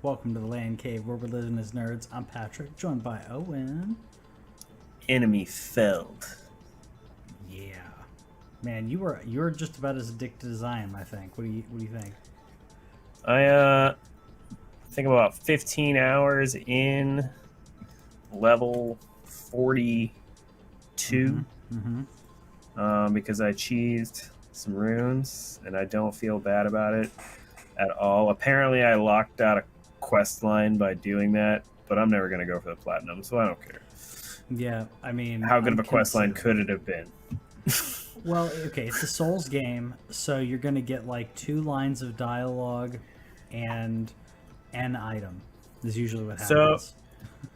Welcome to the LANCave, where we're living as nerds. I'm Patrick, joined by Owen. Enemy felled. Yeah, man, you're just about as addicted as I am. I think. What do you think? I think about 15 hours in, level 42, because I cheesed some runes and I don't feel bad about it at all. Apparently, I locked out a quest line by doing that, but I'm never gonna go for the platinum, so I don't care. Yeah, I mean, How good I'm of a quest line could it have been? Well, okay, it's a Souls game, so you're gonna get like 2 lines of dialogue and an item. Is usually what happens.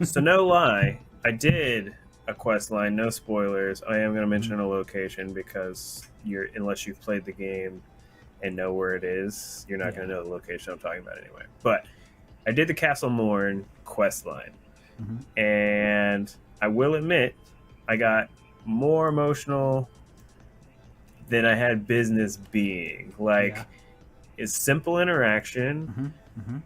So no lie, I did a quest line. No spoilers. I am going to mention a location because unless you've played the game and know where it is, you're not going to know the location I'm talking about anyway. But I did the Castle Morn quest line, and I will admit I got more emotional than I had business being. It's simple interaction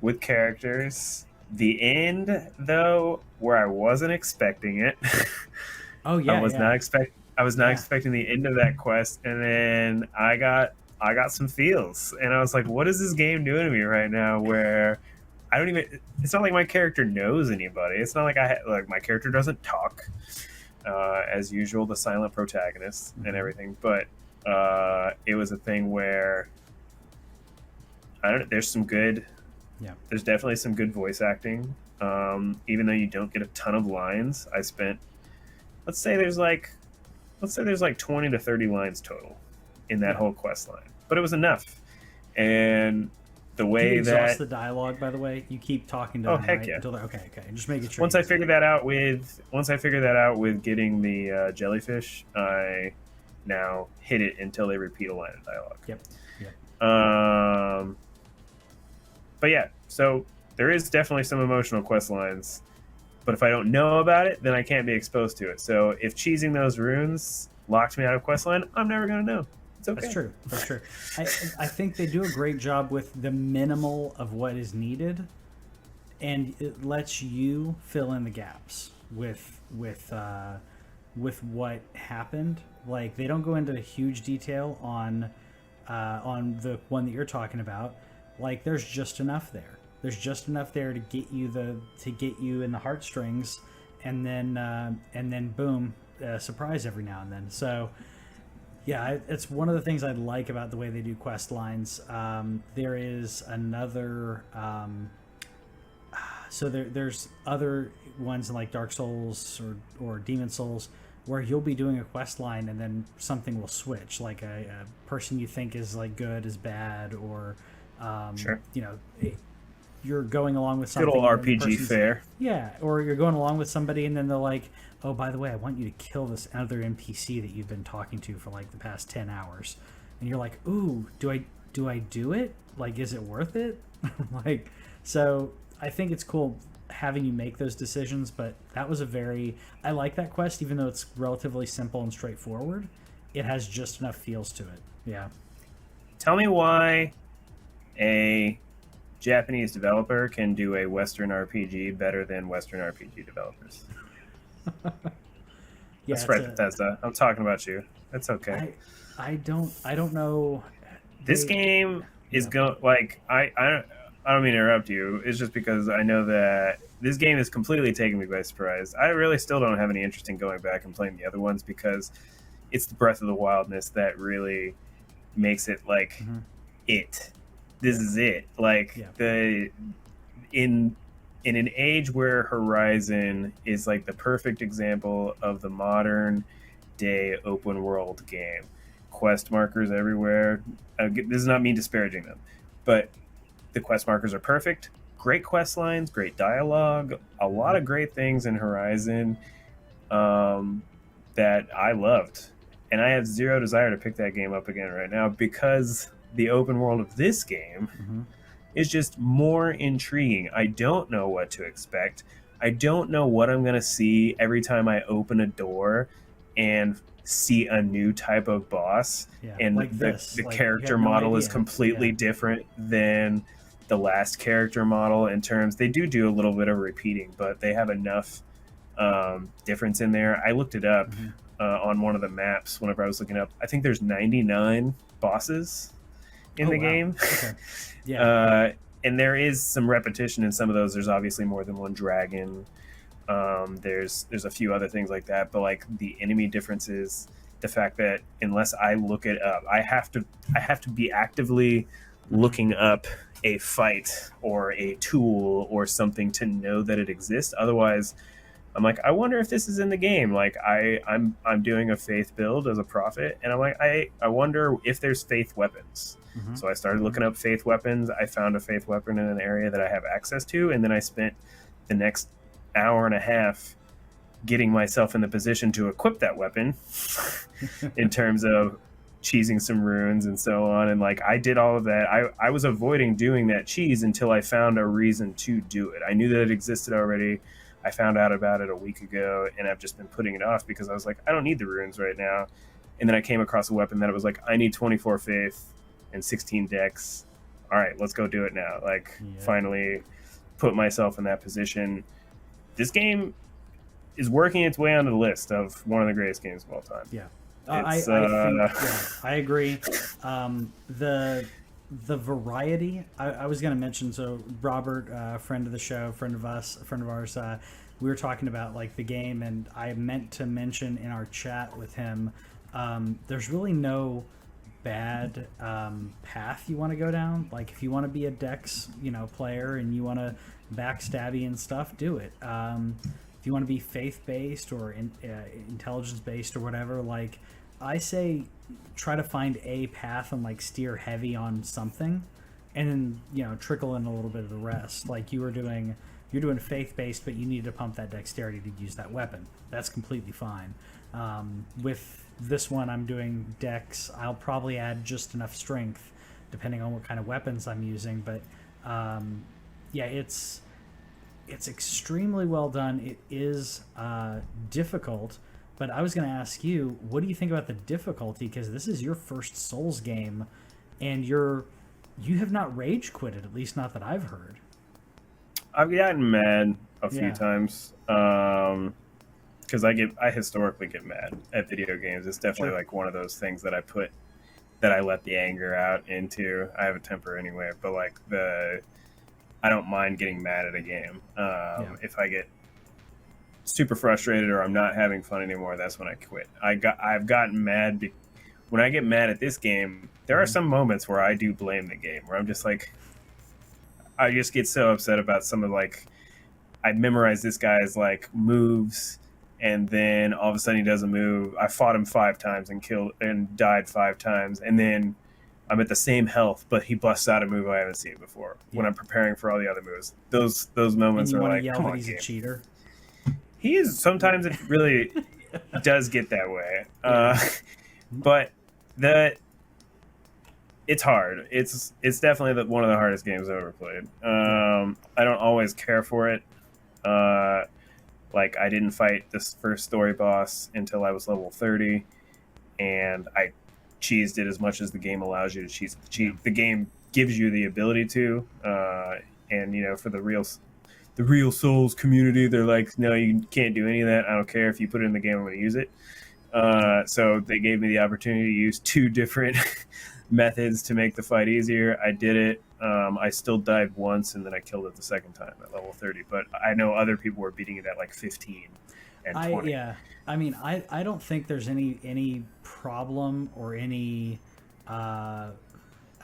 with characters. The end, though, where I wasn't expecting it. Oh yeah, I was not expecting the end of that quest, and then I got some feels, and I was like, "What is this game doing to me right now?" Where I don't even. It's not like my character knows anybody. It's not like my character doesn't talk, as usual, the silent protagonist and everything. But it was a thing where there's some good. Yeah. There's definitely some good voice acting. Even though you don't get a ton of lines, I spent let's say there's like 20 to 30 lines total in that whole quest line. But it was enough. And the way Do you exhaust that the dialogue, by the way, you keep talking to oh them, heck right? yeah. Okay. Just making sure. Once I figured that out with getting the jellyfish, I now hit it until they repeat a line of dialogue. Yep. But yeah, so there is definitely some emotional quest lines, but if I don't know about it, then I can't be exposed to it. So if cheesing those runes locked me out of quest line, I'm never gonna know. It's okay. That's true. I think they do a great job with the minimal of what is needed, and it lets you fill in the gaps with what happened. Like, they don't go into huge detail on the one that you're talking about. Like, there's just enough there. There's just enough there to get you in the heartstrings, and then boom, surprise every now and then. So yeah, it's one of the things I like about the way they do quest lines. There is another. So there's other ones in like Dark Souls or Demon Souls where you'll be doing a quest line and then something will switch, like a person you think is like good is bad, or Sure. You're going along with something. Good old RPG fare. Yeah, or you're going along with somebody and then they're like, "Oh, by the way, I want you to kill this other NPC that you've been talking to for like the past 10 hours." And you're like, "Ooh, do I do it? Like, is it worth it?" So I think it's cool having you make those decisions, but that was I like that quest, even though it's relatively simple and straightforward. It has just enough feels to it. Yeah. Tell me why a Japanese developer can do a Western RPG better than Western RPG developers. That's right, Bethesda. I'm talking about you. That's okay. I don't know. This game is going I don't mean to interrupt you. It's just because I know that this game is completely taking me by surprise. I really still don't have any interest in going back and playing the other ones because it's the Breath of the Wildness that really makes it it. This is it. In an age where Horizon is like the perfect example of the modern day open world game. Quest markers everywhere. This is not me disparaging them, but the quest markers are perfect. Great quest lines, great dialogue, a lot of great things in Horizon that I loved. And I have zero desire to pick that game up again right now because the open world of this game is just more intriguing. I don't know what to expect. I don't know what I'm going to see every time I open a door and see a new type of boss. And the character model is completely different than the last character model in terms. They do a little bit of repeating, but they have enough difference in there. I looked it up on one of the maps whenever I was looking up. I think there's 99 bosses in the game. Okay. Yeah. And there is some repetition in some of those. There's obviously more than one dragon. There's a few other things like that, but like the enemy differences, the fact that unless I look it up, I have to be actively looking up a fight or a tool or something to know that it exists. Otherwise, I'm like, I wonder if this is in the game. Like I'm doing a faith build as a prophet, and I'm like, I wonder if there's faith weapons. So I started looking up faith weapons. I found a faith weapon in an area that I have access to, and then I spent the next hour and a half getting myself in the position to equip that weapon in terms of cheesing some runes and so on. And like I did all of that. I was avoiding doing that cheese until I found a reason to do it. I knew that it existed already. I found out about it a week ago, and I've just been putting it off because I was like, I don't need the runes right now. And then I came across a weapon that it was like, I need 24 faith and 16 dex. All right, let's go do it now. Like, finally put myself in that position. This game is working its way onto the list of one of the greatest games of all time. Yeah. I agree. The variety, I was going to mention, so Robert, friend of the show, friend of ours, we were talking about like the game, and I meant to mention in our chat with him, there's really no bad path you want to go down. Like if you want to be a dex player and you want to backstabby and stuff, do it. If you want to be faith-based or intelligence-based or whatever, like I say, try to find a path and like steer heavy on something, and then trickle in a little bit of the rest. Like you're doing faith-based, but you need to pump that dexterity to use that weapon. That's completely fine. With this one, I'm doing dex. I'll probably add just enough strength, depending on what kind of weapons I'm using. But it's extremely well done. It is difficult, but I was going to ask you, what do you think about the difficulty? Because this is your first Souls game, and you have not rage quitted, at least not that I've heard. I've gotten mad a few times because I historically get mad at video games. It's definitely like one of those things that I let the anger out into. I have a temper anyway, but like I don't mind getting mad at a game. If I get super frustrated or I'm not having fun anymore, that's when I quit. I've gotten mad when I get mad at this game. There are some moments where I do blame the game, where I'm just like, I just get so upset about some of like, I memorize this guy's like moves, and then all of a sudden he does a move. I fought him 5 times and died 5 times, and then I'm at the same health, but he busts out a move I haven't seen before when I'm preparing for all the other moves. Those moments are like, come on, he's a cheater. He is. Sometimes it really does get that way. But it's hard. It's definitely one of the hardest games I've ever played. I don't always care for it. Like I didn't fight this first story boss until I was level 30, and I cheesed it as much as the game allows you to cheese. The game gives you the ability to, and for the real Souls community, they're like, no, you can't do any of that. I don't care if you put it in the game, I'm going to use it. So they gave me the opportunity to use 2 different methods to make the fight easier. I did it. I still died once, and then I killed it the second time at level 30. But I know other people were beating it at like 15 and 20. I mean, I don't think there's any problem or any I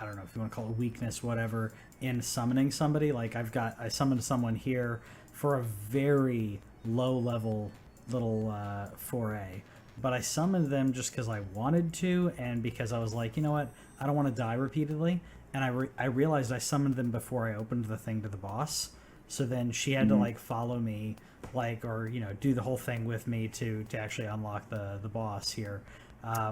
don't know if you want to call it weakness, whatever, in summoning somebody. Like I summoned someone here for a very low level little foray, but I summoned them just because I wanted to, and because I was like, you know what, I don't want to die repeatedly. And I realized I summoned them before I opened the thing to the boss. So then she had to like follow me, like, or do the whole thing with me to actually unlock the boss here.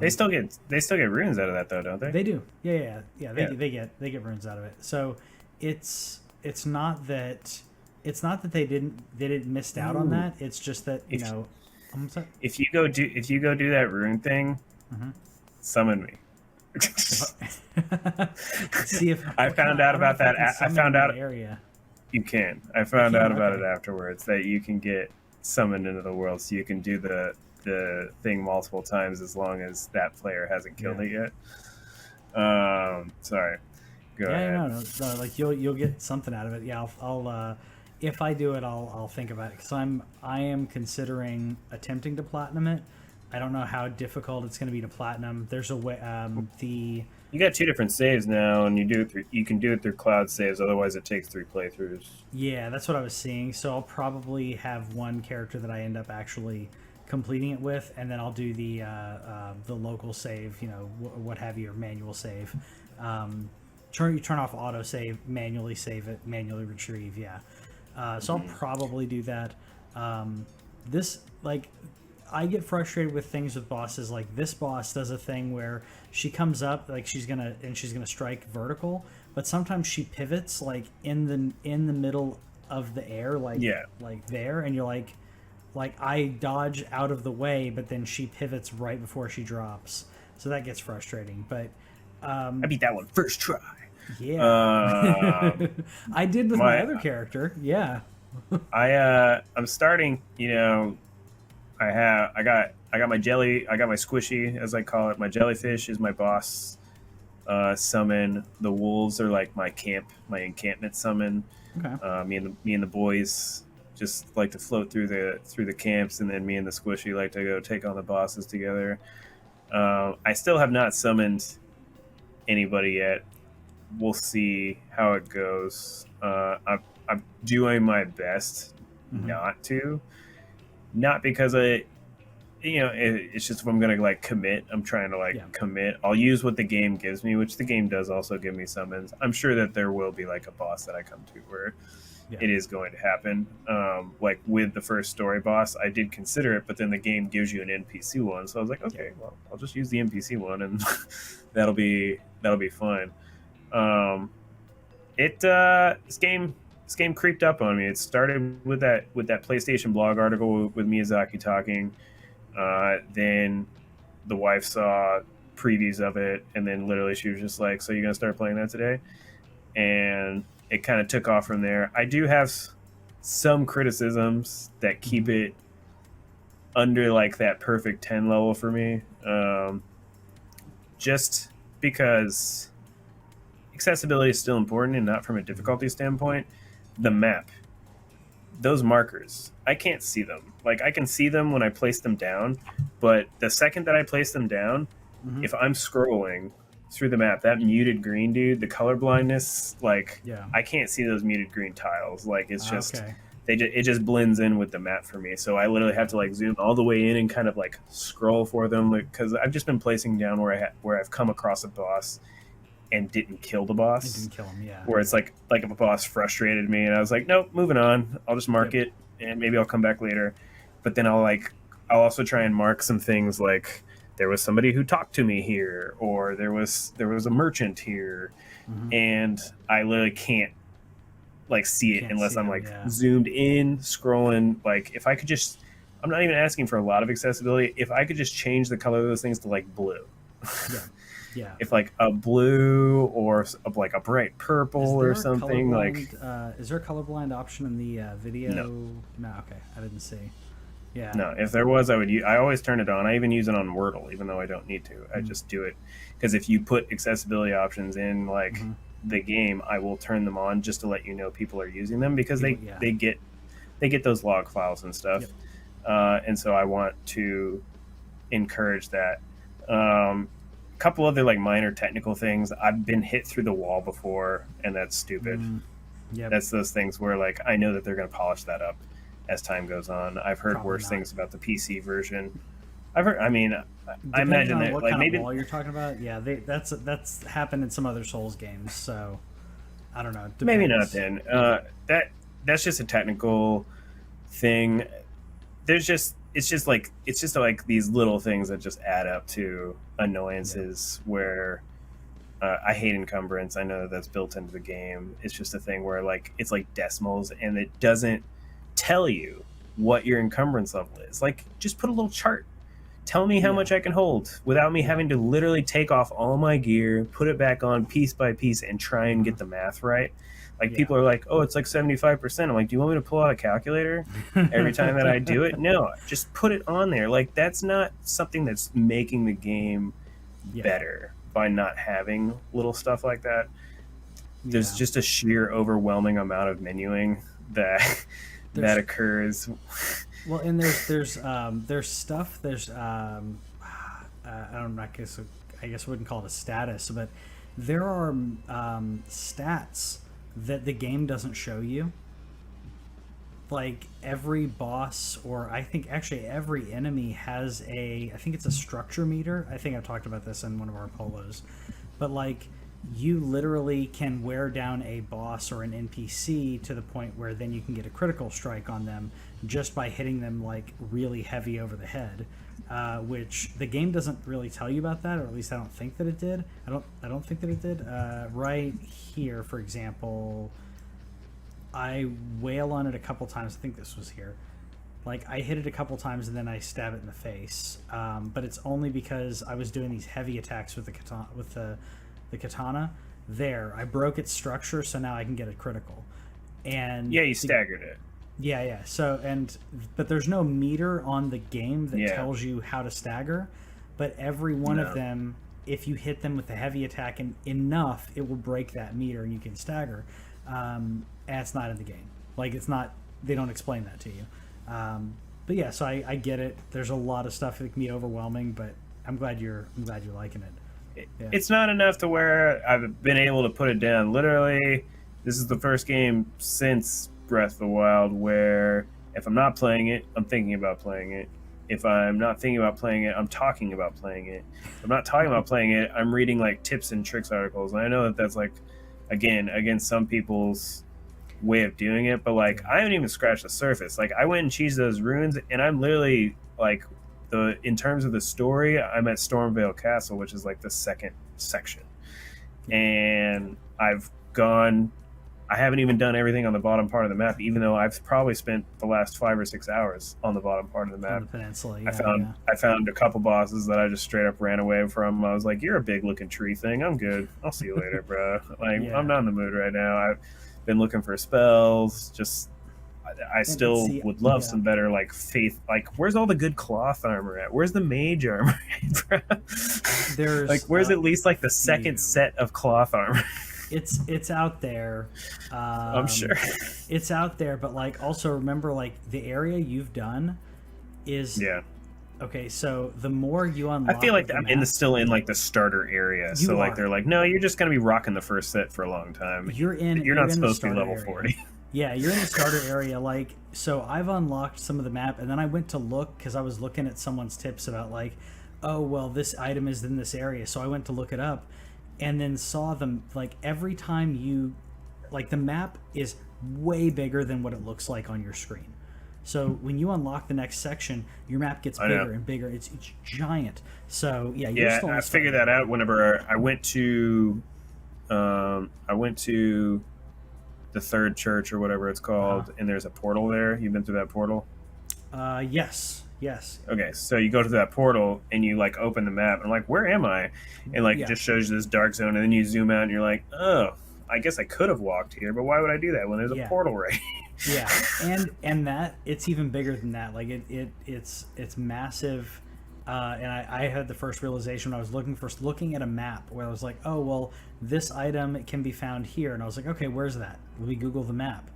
They still get runes out of that though, don't they? They do. Yeah. They get runes out of it. So it's not that they didn't miss out on that. It's just that if you go do that rune thing, summon me. See if I found out about that. I found out area. you can. I found out about Okay. it afterwards that you can get summoned into the world, so you can do the thing multiple times as long as that player hasn't killed Yeah. it yet. Sorry. Go Yeah, ahead. no, like you'll get something out of it. Yeah, I'll if I do it, I'll think about it because I am considering attempting to platinum it. I don't know how difficult it's going to be to platinum. There's a way the You got two different saves now, and you can do it through cloud saves. Otherwise, it takes 3 playthroughs. yeah, that's what I was seeing. So I'll probably have one character that I end up actually completing it with, and then I'll do the local save, you know, what have you, or manual save. You turn off auto save, manually save it, manually retrieve. Yeah, so I'll probably do that. This like I get frustrated with things with bosses. Like this boss does a thing where she comes up like she's gonna strike vertical, but sometimes she pivots like in the middle of the air, Yeah. like there, and you're like I dodge out of the way, but then she pivots right before she drops. So that gets frustrating. But I beat that one first try. yeah, I did with my My other character. Yeah, I'm starting. You know, I got my jelly. I got my squishy, as I call it. My jellyfish is my boss summon. The wolves are like my encampment summon. okay. Me and the boys just like to float through the camps, and then me and the squishy like to go take on the bosses together. I still have not summoned anybody yet. We'll see how it goes. I'm doing my best not to, not because it's just if I'm gonna like commit. I'm trying to commit. I'll use what the game gives me, which the game does also give me summons. I'm sure that there will be like a boss that I come to where it is going to happen. Like with the first story boss, I did consider it, but then the game gives you an NPC one, so I was like, okay, well, I'll just use the NPC one, and that'll be fine. This game creeped up on me. It started with that PlayStation blog article with Miyazaki talking. Then the wife saw previews of it, and then literally she was just like, "So you're gonna start playing that today?" And it kind of took off from there. I do have some criticisms that keep it under like that perfect 10 level for me, just because accessibility is still important, and not from a difficulty standpoint. The map, those markers, I can't see them. Like I can see them when I place them down, but the second that I place them down, if I'm scrolling through the map, that muted green dude, the color blindness, like I can't see those muted green tiles. Like it's just it just blends in with the map for me. So I literally have to like zoom all the way in and kind of like scroll for them, because I've just been placing down where I've come across a boss and didn't kill the boss. It didn't kill him, yeah. Where it's like if a boss frustrated me and I was like, nope, moving on. I'll just mark it and maybe I'll come back later. But then I'll also try and mark some things like there was somebody who talked to me here, or there was a merchant here, and I literally can't like see it unless I'm zoomed in, scrolling. Like if I could just, I'm not even asking for a lot of accessibility. If I could just change the color of those things to like blue. Yeah. If like a blue or like a bright purple or something like. Is there a colorblind option in the video? No. Okay, I didn't see. Yeah. No, if there was, I always turn it on. I even use it on Wordle, even though I don't need to. I just do it because if you put accessibility options in like the game, I will turn them on just to let you know people are using them, because they get those log files and stuff, and so I want to encourage that. Couple other like minor technical things. I've been hit through the wall before, and that's stupid. That's those things where like I know that they're going to polish that up as time goes on. I've heard worse things about the PC version. I've heard. I mean, I imagine that what like kind maybe of wall you're talking about. Yeah, that's happened in some other Souls games. So I don't know. Maybe not then. That's just a technical thing. It's just like these little things that just add up to annoyances where I hate encumbrance. I know that's built into the game. It's just a thing where like it's like decimals, and it doesn't tell you what your encumbrance level is. Like just put a little chart. Tell me how much I can hold without me having to literally take off all my gear, put it back on piece by piece, and try and get the math right. Like, people are like, oh, it's like 75%. I'm like, do you want me to pull out a calculator every time that I do it? No, just put it on there. Like, that's not something that's making the game better by not having little stuff like that. There's just a sheer overwhelming amount of menuing that occurs. Well, and there's stuff. There's I don't know. I guess I wouldn't call it a status, but there are stats that the game doesn't show you. Like, every boss, or I think actually every enemy has I think it's a structure meter. I think I've talked about this in one of our polos, but like, you literally can wear down a boss or an NPC to the point where then you can get a critical strike on them just by hitting them like really heavy over the head, which the game doesn't really tell you about that, or at least I don't think that it did. I don't think that it did. Right here, for example, I wail on it a couple times. I think this was here. Like, I hit it a couple times and then I stab it in the face, but it's only because I was doing these heavy attacks with the katana. There, I broke its structure, so now I can get a critical. And you staggered it. Yeah. So, but there's no meter on the game that tells you how to stagger. But every one of them, if you hit them with a heavy attack and enough, it will break that meter and you can stagger. And it's not in the game. Like, it's not. They don't explain that to you. But yeah, so I get it. There's a lot of stuff that can be overwhelming, but I'm glad you're liking it. It's not enough to where I've been able to put it down. Literally, this is the first game since Breath of the Wild where if I'm not playing it, I'm thinking about playing it. If I'm not thinking about playing it, I'm talking about playing it. If I'm not talking about playing it, I'm reading like tips and tricks articles. And I know that that's like, again, against some people's way of doing it, but like, I haven't even scratched the surface. Like, I went and cheesed those runes, and I'm literally like, in terms of the story, I'm at Stormvale Castle, which is like the second section, and I haven't even done everything on the bottom part of the map, even though I've probably spent the last 5 or 6 hours on the bottom part of the map. On the peninsula, I found a couple bosses that I just straight up ran away from. I was like, "You're a big looking tree thing. I'm good. I'll see you later, bro." Like, I'm not in the mood right now. I've been looking for spells. Just, I still would love some better like faith. Like, where's all the good cloth armor at? Where's the mage armor at, bro? There's like, where's at least like the second set of cloth armor? It's out there. I'm sure it's out there, but like, also remember, like, the area you've done is okay. So the more you unlock, I feel like I'm still in like the starter area. So like, they're like, no, you're just gonna be rocking the first set for a long time. You're not supposed to be level 40. Yeah, you're in the starter area. Like, so I've unlocked some of the map, and then I went to look because I was looking at someone's tips about like, oh, well, this item is in this area. So I went to look it up, and then saw them, like, every time you, like, the map is way bigger than what it looks like on your screen. So when you unlock the next section, your map gets bigger and bigger. It's giant. So yeah, I figured that out whenever I went to the third church or whatever it's called, and there's a portal there. You've been through that portal? Yes. Okay, so you go to that portal and you like open the map and I'm like, where am I? And like, it just shows you this dark zone, and then you zoom out and you're like, oh, I guess I could have walked here, but why would I do that when there's a portal right? Yeah, and that it's even bigger than that. Like, it's massive. And I had the first realization when I was looking at a map where I was like, oh, well, this item can be found here, and I was like, okay, where's that? Let me Google the map.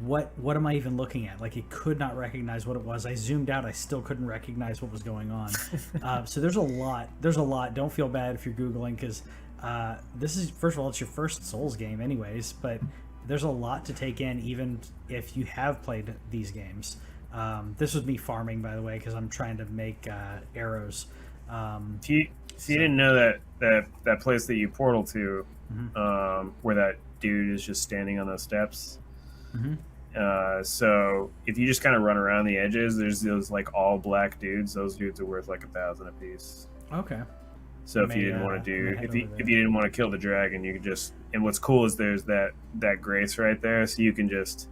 What am I even looking at? Like, it could not recognize what it was. I zoomed out, I still couldn't recognize what was going on. So there's a lot. Don't feel bad if you're Googling, because this is, first of all, it's your first Souls game anyways, but there's a lot to take in even if you have played these games. This was me farming, by the way, because I'm trying to make arrows. If you didn't know that place that you portal to, where that dude is just standing on those steps. So if you just kind of run around the edges, there's those like all black dudes. Those dudes are worth like 1,000 a piece. Okay. So if you didn't want to if you didn't want to kill the dragon, you could just, and what's cool is there's that grace right there, so you can just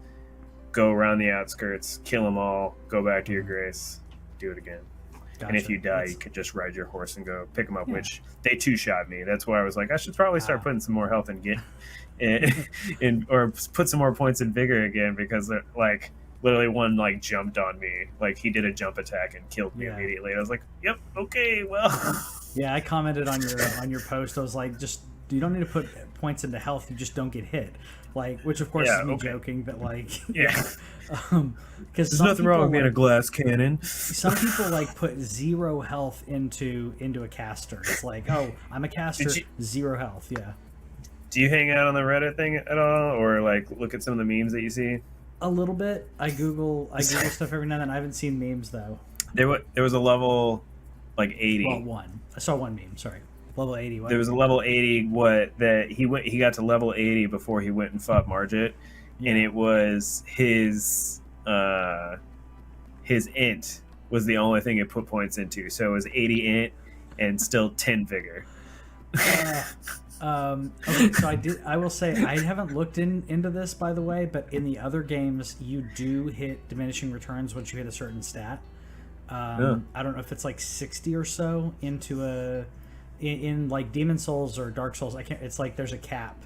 go around the outskirts, kill them all, go back to your grace, do it again. And if Gotcha. you die, That's, you could just ride your horse and go pick them up. yeah. Which they two-shot me. That's why I was like, I should probably start putting some more health and get, or put some more points in vigor again, because like literally one like jumped on me, like he did a jump attack and killed me immediately. I was like, yep, okay, well. Yeah, I commented on your post. I was like, just you don't need to put points into health. You just don't get hit. Like, which of course is me joking, but like, because there's nothing wrong with being a glass cannon. Some people like put 0 health into a caster. It's like, oh, I'm a caster, 0 health. Yeah. Do you hang out on the Reddit thing at all, or like look at some of the memes that you see? A little bit. I Google stuff every now and then. I haven't seen memes though. There was a level like 80. Well, one. I saw one meme. Sorry, level 80. There was a level 80. He got to level 80 before he went and fought Margit, and it was his int was the only thing it put points into. So it was 80 int and still 10 vigor. Okay, so I will say I haven't looked into this, by the way, but in the other games you do hit diminishing returns once you hit a certain stat. I don't know if it's like 60 or so in like Demon Souls or Dark Souls. It's like there's a cap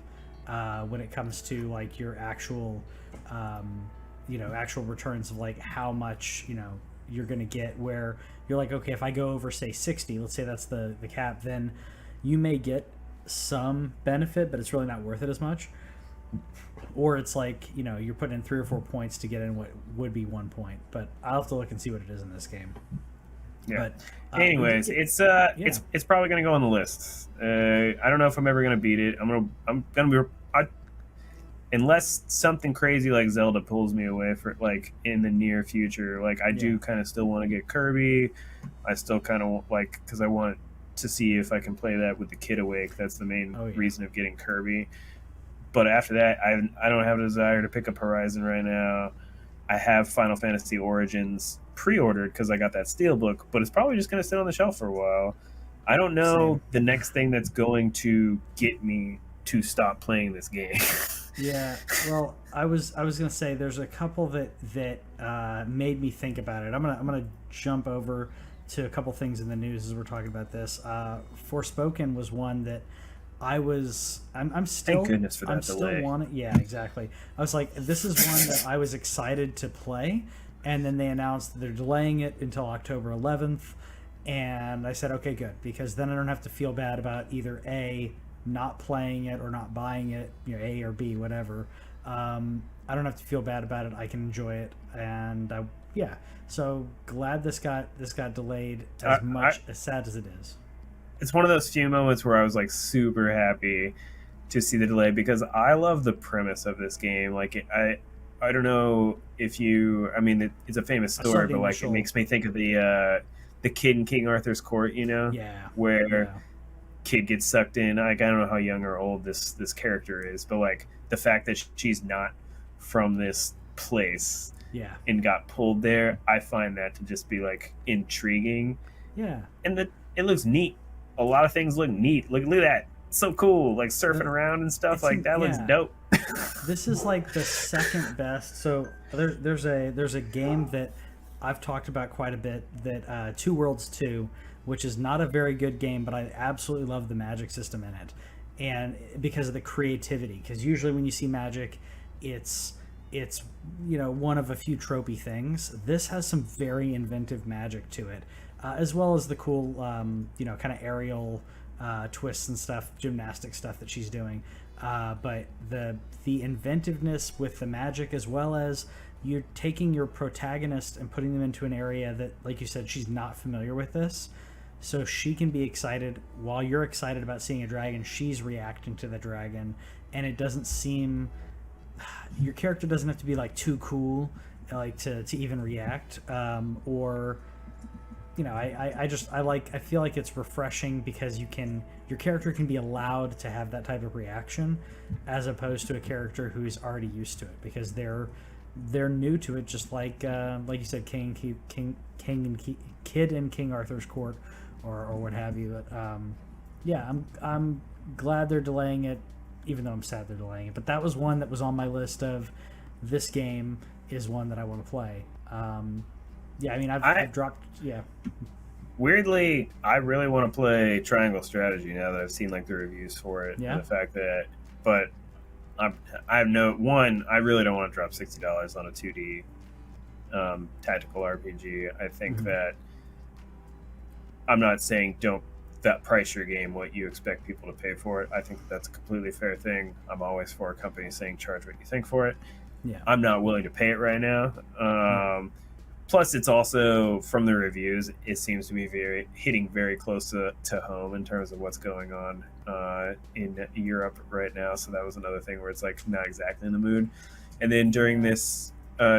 when it comes to like your actual actual returns of like how much you're gonna get, where you're like, okay, if I go over say 60, let's say that's the cap, then you may get some benefit, but it's really not worth it as much. Or it's like you're putting in 3 or 4 points to get in what would be 1 point. But I'll have to look and see what it is in this game. Yeah. But anyways, it's probably gonna go on the list. I don't know if I'm ever gonna beat it. I'm gonna be unless something crazy like Zelda pulls me away for like in the near future. Like I do kind of still want to get Kirby. I still kind of like, because I want to see if I can play that with the kid awake. That's the main reason of getting Kirby. But after that, I don't have a desire to pick up Horizon right now. I have Final Fantasy Origins pre-ordered because I got that Steelbook, but it's probably just going to sit on the shelf for a while. I don't know the next thing that's going to get me to stop playing this game. Yeah, well, I was gonna say there's a couple that made me think about it. I'm gonna jump over to a couple things in the news as we're talking about this. Forspoken was one that I'm still. Thank goodness for that delay. Yeah, exactly. I was like, this is one that I was excited to play, and then they announced they're delaying it until October 11th, and I said, okay, good, because then I don't have to feel bad about either A, not playing it or not buying it, A or B, whatever. I don't have to feel bad about it. I can enjoy it, and so glad this got delayed as sad as it is. It's one of those few moments where I was like super happy to see the delay, because I love the premise of this game. Like I don't know if you, I mean, it's a famous story, but like it makes me think of the kid in King Arthur's court, where kid gets sucked in. Like I don't know how young or old this character is, but like the fact that she's not from this place and got pulled there, I find that to just be like intriguing. Yeah, and it looks neat. A lot of things look neat. Look at that. It's so cool. Like surfing around and stuff like that looks dope. This is like the second best. So there's a game that I've talked about quite a bit, that Two Worlds 2, which is not a very good game, but I absolutely love the magic system in it, and because of the creativity. Because usually when you see magic, it's one of a few tropey things. This has some very inventive magic to it, as well as the cool kind of aerial twists and stuff, gymnastic stuff that she's doing. But the inventiveness with the magic, as well as you're taking your protagonist and putting them into an area that, like you said, she's not familiar with this. So she can be excited while you're excited about seeing a dragon. She's reacting to the dragon, and it doesn't seem, your character doesn't have to be like too cool, like to even react, or I feel like it's refreshing because your character can be allowed to have that type of reaction, as opposed to a character who's already used to it, because they're new to it, just like you said, Kid in King Arthur's court, or what have you. But I'm glad they're delaying it, even though I'm sad they're delaying it. But that was one that was on my list of, this game is one that I want to play. I've dropped. Weirdly, I really want to play Triangle Strategy now that I've seen like the reviews for it, Yeah. and the fact that, but I have no one. I really don't want to drop $60 on a 2D tactical RPG. I think that I'm not saying don't that price your game what you expect people to pay for it. I think that's a completely fair thing. I'm always for a company saying charge what you think for it. Yeah. I'm not willing to pay it right now. Plus, it's also from the reviews, it seems to be hitting very close to home in terms of what's going on in Europe right now. So that was another thing where it's like not exactly in the mood. And then during this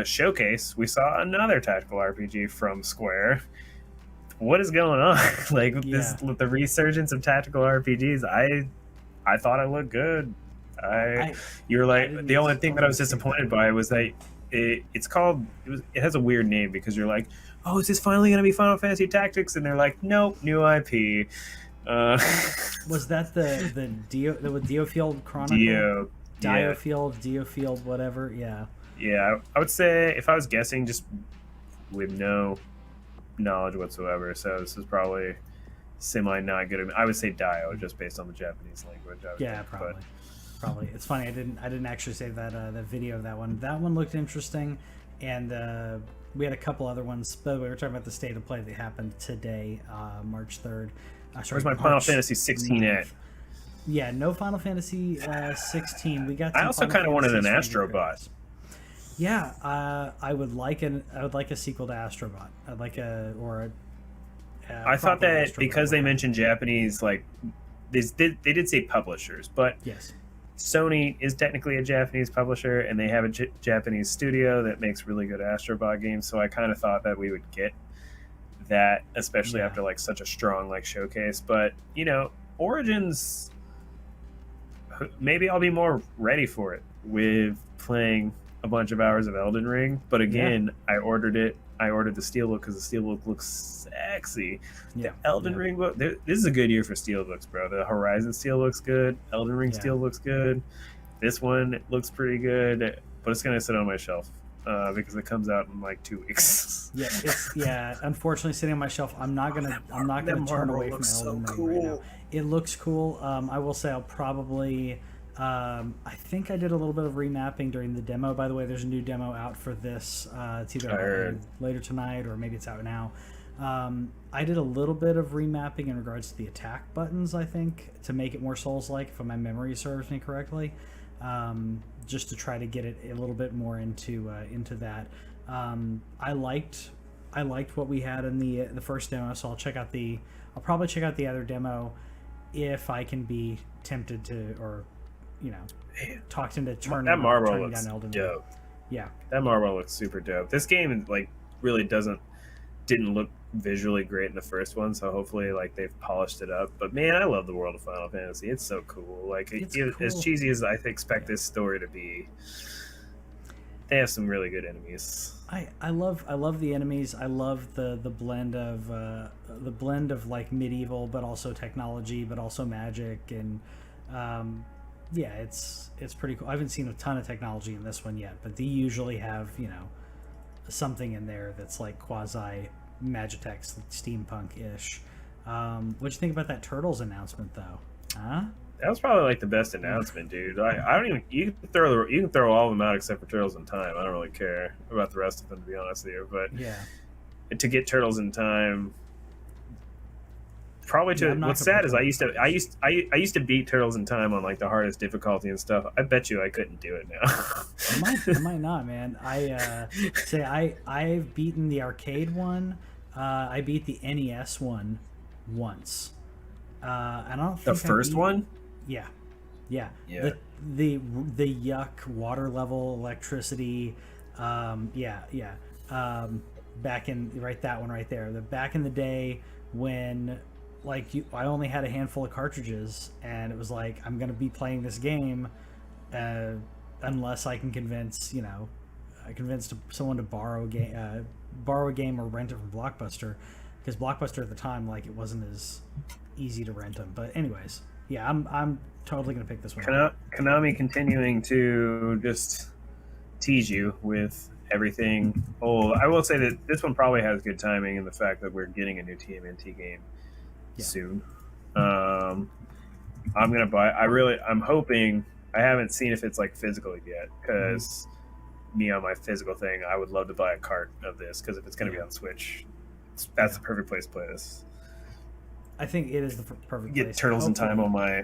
showcase, we saw another tactical RPG from Square. What is going on? Like with the resurgence of tactical RPGs, I thought it looked good. You're like the only thing that I was disappointed by was that it has a weird name because you're like, oh, is this finally going to be Final Fantasy Tactics? And they're like, nope, new IP. Was that the Diofield Chronicle? Diofield, whatever. Yeah. Yeah, I would say if I was guessing, just with no knowledge whatsoever, so this is probably semi not good. I would say Dio just based on the Japanese language. Probably. It's funny. I didn't actually save that the video of that one. That one looked interesting, and we had a couple other ones. By the way, we're talking about the state of play that happened today, March 3rd. Where's my Final Fantasy 16 at? Yeah, no Final Fantasy 16. We got. I also kind of wanted an Astrobot. Yeah, I would like a sequel to Astrobot. I'd like I thought that because they mentioned Japanese, like they did say publishers, but yes. Sony is technically a Japanese publisher, and they have a Japanese studio that makes really good Astrobot games. So I kind of thought that we would get that, especially after like such a strong like showcase. But Origins, maybe I'll be more ready for it with playing a bunch of hours of Elden Ring. But again, I ordered it. I ordered the Steelbook because the Steelbook looks sexy. The Elden Ring book. This is a good year for Steelbooks, bro. The Horizon Steel looks good. Elden Ring Steel looks good. This one looks pretty good, but it's gonna sit on my shelf because it comes out in like 2 weeks. Unfortunately, sitting on my shelf. I'm not gonna turn away from Elden Ring right now. It looks cool. I will say I'll probably. I think I did a little bit of remapping during the demo. By the way, there's a new demo out for this. It's either later tonight or maybe it's out now. I did a little bit of remapping in regards to the attack buttons, I think, to make it more Souls-like, if my memory serves me correctly, just to try to get it a little bit more into that. I liked what we had in the first demo, so I'll probably check out the other demo if I can be tempted to, or talked into turning that Marvel turning looks down Elden dope. Ring. Yeah, that Marvel looks super dope. This game like really didn't look visually great in the first one, so hopefully like they've polished it up. But man, I love the world of Final Fantasy. It's so cool. Like cool. As cheesy as I expect this story to be, they have some really good enemies. I love the enemies. I love the blend of like medieval, but also technology, but also magic, and it's pretty cool. I haven't seen a ton of technology in this one yet, but they usually have something in there that's like quasi Magitech, steampunk-ish. What'd you think about that Turtles announcement, though? Huh? That was probably like the best announcement, dude. I don't even. You can throw all of them out except for Turtles in Time. I don't really care about the rest of them, to be honest with you. But to get Turtles in Time, probably to what's sad is I used to beat Turtles in Time on like the hardest difficulty and stuff. I bet you I couldn't do it now. I might not, man. I've beaten the arcade one. I beat the NES one once. I don't think the first one. Yeah. The yuck water level electricity. Back in that one right there. Back in the day when I only had a handful of cartridges, and it was like, I'm gonna be playing this game unless I can convince someone to borrow a game or rent it from Blockbuster, because Blockbuster at the time, like, it wasn't as easy to rent them. But anyways, I'm totally gonna pick this one. Konami continuing to just tease you with, everything. Oh, I will say that this one probably has good timing in the fact that we're getting a new TMNT game soon. I'm gonna buy. I'm hoping. I haven't seen if it's like physical yet because me on my physical thing, I would love to buy a cart of this because if it's gonna be on Switch, that's the perfect place to play this. I think it is the perfect Get place. Turtles in Time on my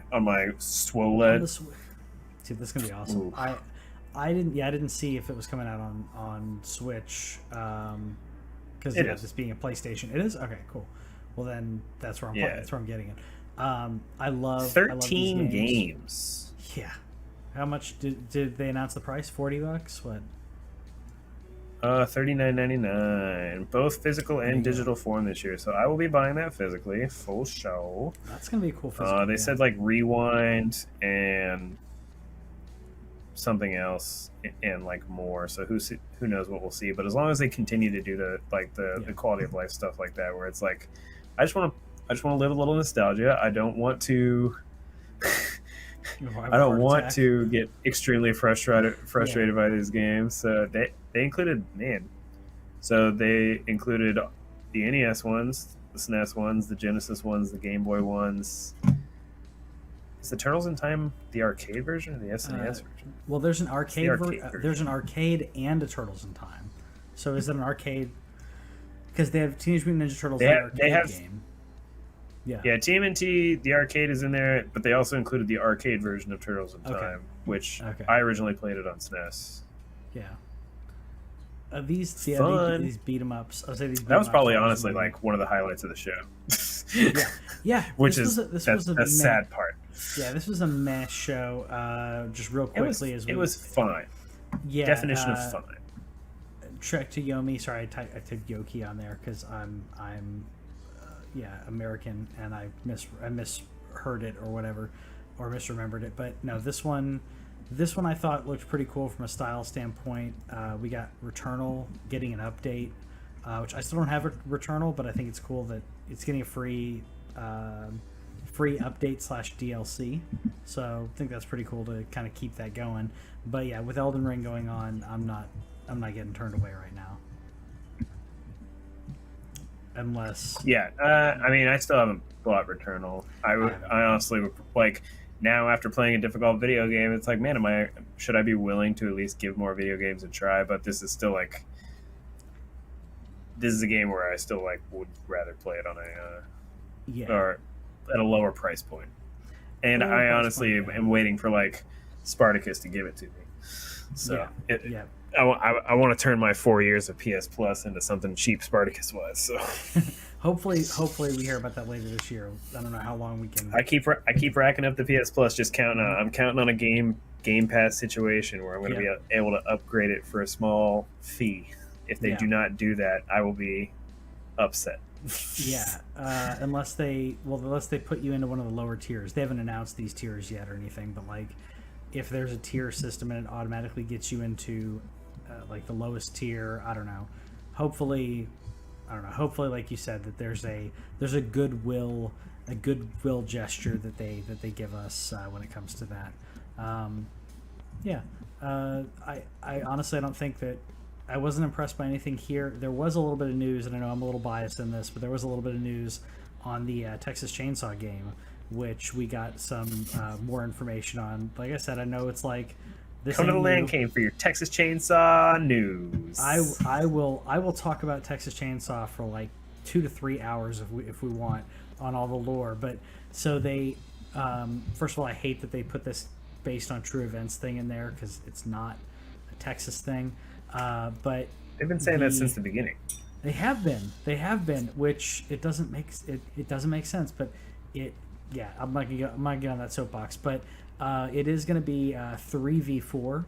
SWOLED. See, this is gonna be awesome. Ooh. I didn't see if it was coming out on Switch because this being a PlayStation, it is okay. Cool. Well, then that's where I'm playing. That's where I'm getting it. I love 13 I love these games. Yeah. How much did they announce the price? $40? What? $39.99. Both physical and digital form this year. So I will be buying that physically, full show. That's gonna be a cool physical. They said like Rewind and something else and like more. So who knows what we'll see? But as long as they continue to do the quality of life stuff like that, where it's like, I just want to live a little nostalgia. I don't want to. I don't want to get extremely frustrated by these games. So they included So they included the NES ones, the SNES ones, the Genesis ones, the Game Boy ones. Is the Turtles in Time the arcade version or the SNES version? Well, there's an arcade version. There's an arcade and a Turtles in Time. So is it an arcade? Because they have Teenage Mutant Ninja Turtles arcade game. Yeah, TMNT, the arcade is in there, but they also included the arcade version of Turtles in Time, which I originally played it on SNES. Yeah. These beat 'em ups. I'll say these. That was probably honestly like one of the highlights of the show. yeah. Which is the sad part. Yeah, this was a meh show. Just real quickly, it was fine. Yeah. Definition of fine. Trek to Yomi. Sorry, I typed Yoki on there because I'm American, and I misheard it or whatever, or misremembered it. But no, this one I thought looked pretty cool from a style standpoint. We got Returnal getting an update, which I still don't have a Returnal, but I think it's cool that it's getting a free update / DLC. So I think that's pretty cool to kind of keep that going. But yeah, with Elden Ring going on, I'm not getting turned away right now. Unless I mean, I still haven't bought Returnal. I honestly like now after playing a difficult video game, it's like, man, should I be willing to at least give more video games a try? But this is still like, this is a game where I still like would rather play it on or at a lower price point. And I honestly am waiting for like Spartacus to give it to me. So I want to turn my 4 years of PS Plus into something cheap Spartacus was. So hopefully we hear about that later this year. I don't know how long we can. I keep racking up the PS Plus. Just counting on. I'm counting on a Game Pass situation where I'm going to be able to upgrade it for a small fee. If they do not do that, I will be upset. Unless they put you into one of the lower tiers. They haven't announced these tiers yet or anything, but like if there's a tier system and it automatically gets you into like the lowest tier, I don't know. Hopefully, like you said, that there's a goodwill gesture that they give us when it comes to that. I honestly don't think that I wasn't impressed by anything here. There was a little bit of news, and I know I'm a little biased in this, but there was a little bit of news on the Texas Chainsaw game, which we got some more information on. Like I said, I know it's like this. Come to the LANCave for your Texas Chainsaw news. I will talk about Texas Chainsaw for like 2 to 3 hours if we want on all the lore. But so they first of all, I hate that they put this based on true events thing in there because it's not a Texas thing. But they've been saying that since the beginning. They have been, which it doesn't make sense. But I'm not gonna get on that soapbox. But it is going to be 3v4.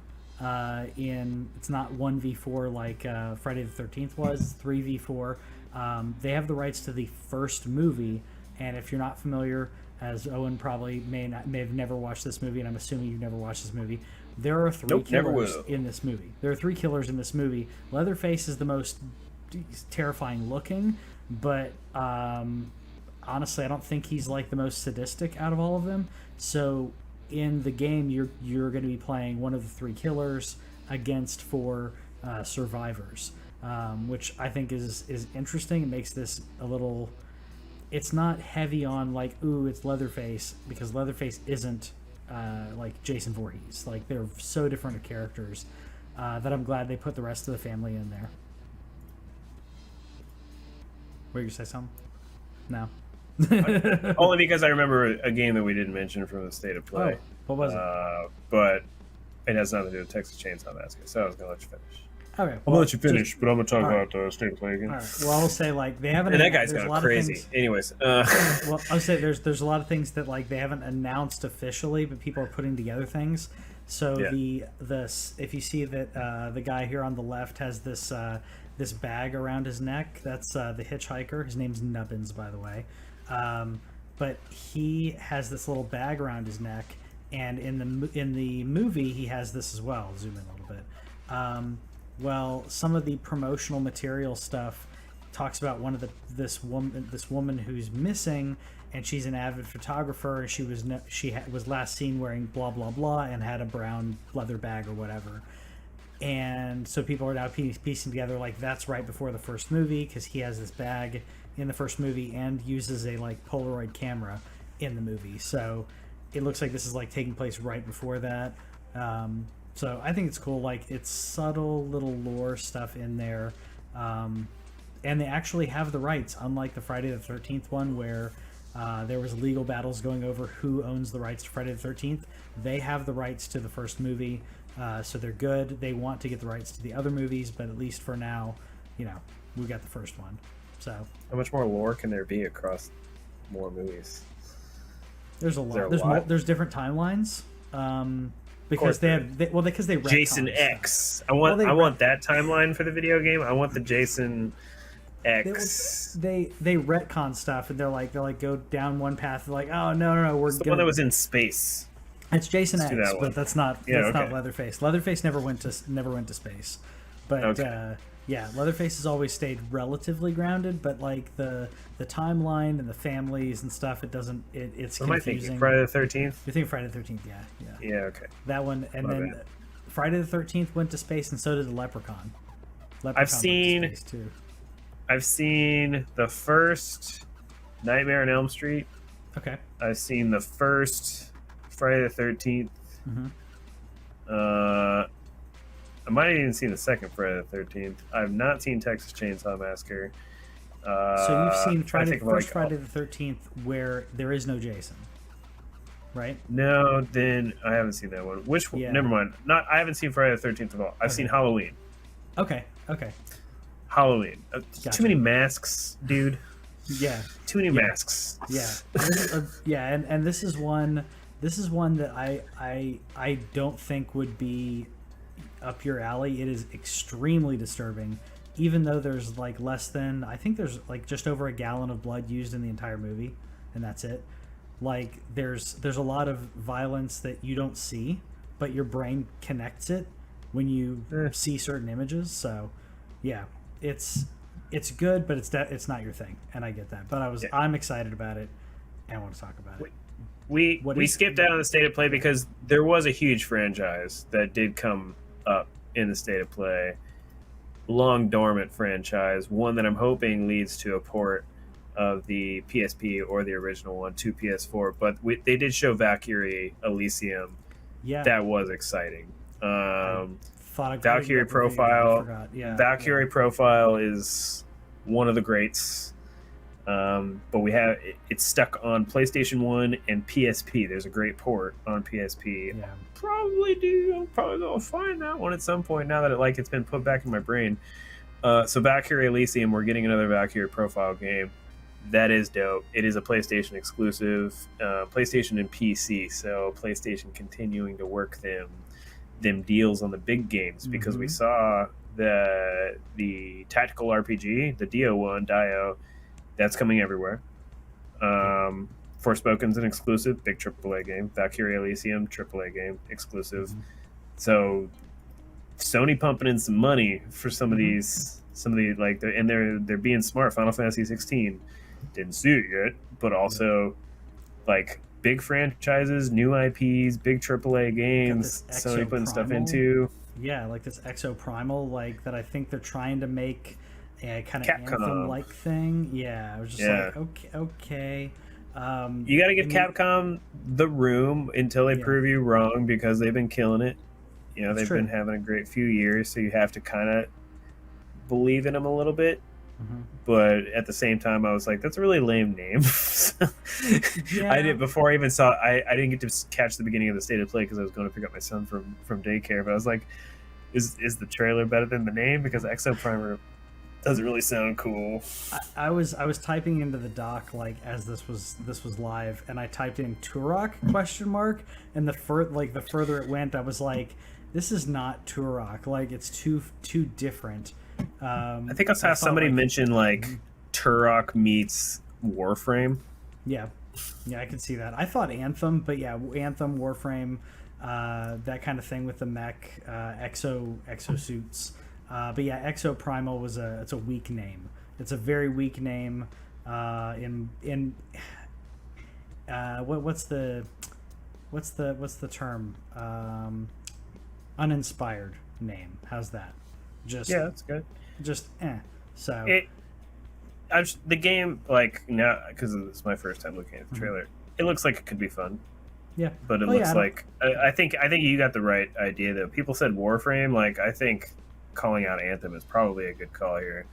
It's not 1v4 like Friday the 13th was. 3v4. They have the rights to the first movie, and if you're not familiar, as Owen probably may have never watched this movie, and I'm assuming you've never watched this movie. There are three killers in this movie. There are 3 killers in this movie. Leatherface is the most terrifying looking, but honestly, I don't think he's like the most sadistic out of all of them. So in the game, you're going to be playing one of the 3 killers against 4 survivors, which I think is interesting. It makes this a little. It's not heavy on like, ooh, it's Leatherface, because Leatherface isn't like Jason Voorhees. Like, they're so different of characters that I'm glad they put the rest of the family in there. Were you gonna say something? No. Only because I remember a game that we didn't mention from the State of Play. Oh, what was it? But it has nothing to do with Texas Chainsaw Massacre, so I was gonna let you finish. Okay, I'm gonna let you finish, but I'm gonna talk about the State of Play again. All right. Well, I'll say like they haven't. And that guy's gone crazy. Anyways, well, I'll say there's a lot of things that like they haven't announced officially, but people are putting together things. So if you see that the guy here on the left has this this bag around his neck, that's the hitchhiker. His name's Nubbins, by the way. But he has this little bag around his neck, and in the movie he has this as well. Zoom in a little bit. Well, some of the promotional material stuff talks about this woman who's missing, and she's an avid photographer. She was last seen wearing blah blah blah and had a brown leather bag or whatever. And so people are now piecing together like that's right before the first movie, because he has this bag in the first movie and uses a like Polaroid camera in the movie. So it looks like this is like taking place right before that. So I think it's cool. Like, it's subtle little lore stuff in there. And they actually have the rights, unlike the Friday the 13th one where there was legal battles going over who owns the rights to Friday the 13th. They have the rights to the first movie, so they're good. They want to get the rights to the other movies, but at least for now, we got the first one. So how much more lore can there be across more movies? There's a lot. There's different timelines. Because they retcon Jason X. I want that timeline for the video game. I want the Jason X. They retcon stuff, and they're like go down one path. They're like, oh no, we're the one that was in space. It's Jason X, but that's not not Leatherface. Leatherface never went to space, but Leatherface has always stayed relatively grounded. But like the timeline and the families and stuff, it's confusing. Am I thinking Friday the 13th? You're thinking Friday the 13th, yeah. Okay. That one, and then Friday the 13th went to space, and so did the Leprechaun. I've seen the first Nightmare on Elm Street. Okay. I've seen the first Friday the 13th. Mm-hmm. I might have even seen the second Friday the 13th. I've not seen Texas Chainsaw Massacre. So you've seen Friday the 13th where there is no Jason, right? No, then I haven't seen that one. Never mind. I haven't seen Friday the 13th at all. I've seen Halloween. Okay. Halloween. Gotcha. Too many masks, dude. Yeah. Too many masks. Yeah. And this is one that I don't think would be up your alley. It is extremely disturbing, even though there's like I think there's like just over a gallon of blood used in the entire movie, and that's it. Like there's a lot of violence that you don't see, but your brain connects it when you see certain images. So yeah, it's good, but it's not your thing, and I get that. But I'm excited about it and I want to talk about it. We skipped out on the State of Play because there was a huge franchise that did come up in the State of Play. Long dormant franchise, one that I'm hoping leads to a port of the PSP or the original one to PS4. But they did show Valkyrie Elysium. Yeah, that was exciting. Valkyrie Profile. Valkyrie Profile is one of the greats. But it's stuck on PlayStation 1 and PSP. There's a great port on PSP. Yeah. I'm probably gonna find that one at some point now that it's been put back in my brain. So Valkyrie Elysium, we're getting another Valkyrie Profile game. That is dope. It is a PlayStation exclusive, PlayStation and PC. So PlayStation continuing to work them deals on the big games, because we saw the tactical RPG, the Dio, that's coming everywhere. Forspoken's an exclusive, big AAA game. Valkyrie Elysium, AAA game, exclusive. So Sony pumping in some money for some of these, and they're being smart. Final Fantasy 16, didn't see it yet, but also like big franchises, new IPs, big AAA games. Sony putting stuff into. Yeah, like this XO Primal, like that. I think they're trying to make a kind of Capcom. Anthem-like thing. Yeah, I was just Yeah. like, okay, okay. You got to give I mean, Capcom the room until they yeah, prove you wrong, because they've been killing it. You know, it's they've been true. having a great few years, so you have to kind of believe in them a little bit. Hmm. But at the same time, I was like, that's a really lame name. Yeah, I did before I even saw. I didn't get to catch the beginning of the state of play because I was going to pick up my son from daycare. But I was like, is the trailer better than the name? Because Exo Primer doesn't really sound cool. I was typing into the doc like as this was live, and I typed in Turok ? And the further it went, I was like, this is not Turok. Like it's too different. I think I saw somebody mention like Turok meets Warframe. Yeah, yeah, I could see that. I thought Anthem, but yeah, Anthem, Warframe, that kind of thing with the mech, exosuits. But yeah, Exo Primal it's a weak name. It's a very weak name. What's the term? Uninspired name. How's that? Just Yeah, that's good. just So The game, like, now, because it's my first time looking at the trailer, it looks like it could be fun. yeah, But it Oh, looks yeah, like I think you got the right idea though. People said Warframe. Like, I think calling out Anthem is probably a good call here.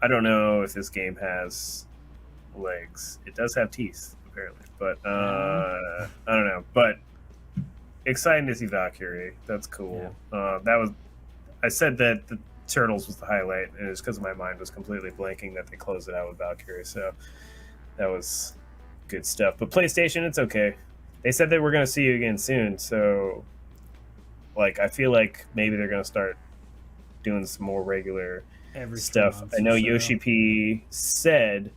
I don't know if this game has legs. It does have teeth apparently, but I don't know. But exciting to see Valkyrie. That's cool. I said that the Turtles was the highlight, and it's because my mind was completely blanking that they closed it out with Valkyrie. So that was good stuff. But PlayStation, it's okay. They said they were going to see you again soon, so like I feel like maybe they're going to start doing some more regular every stuff. I know Yoshi P said,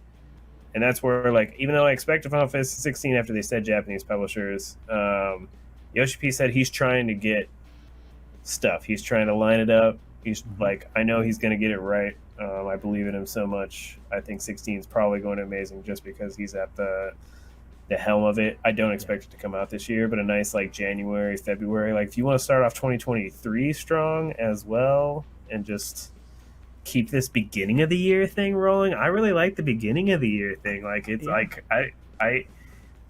and that's where, like, even though I expect a Final Fantasy 16 after they said Japanese publishers, Yoshi P said he's trying to get stuff. He's trying to line it up. He's like, I know he's going to get it right. I believe in him so much. I think 16 is probably going to amazing just because he's at the helm of it. I don't expect it to come out this year, but a nice like January, February. Like if you want to start off 2023 strong as well and just keep this beginning of the year thing rolling. I really like the beginning of the year thing. Like it's like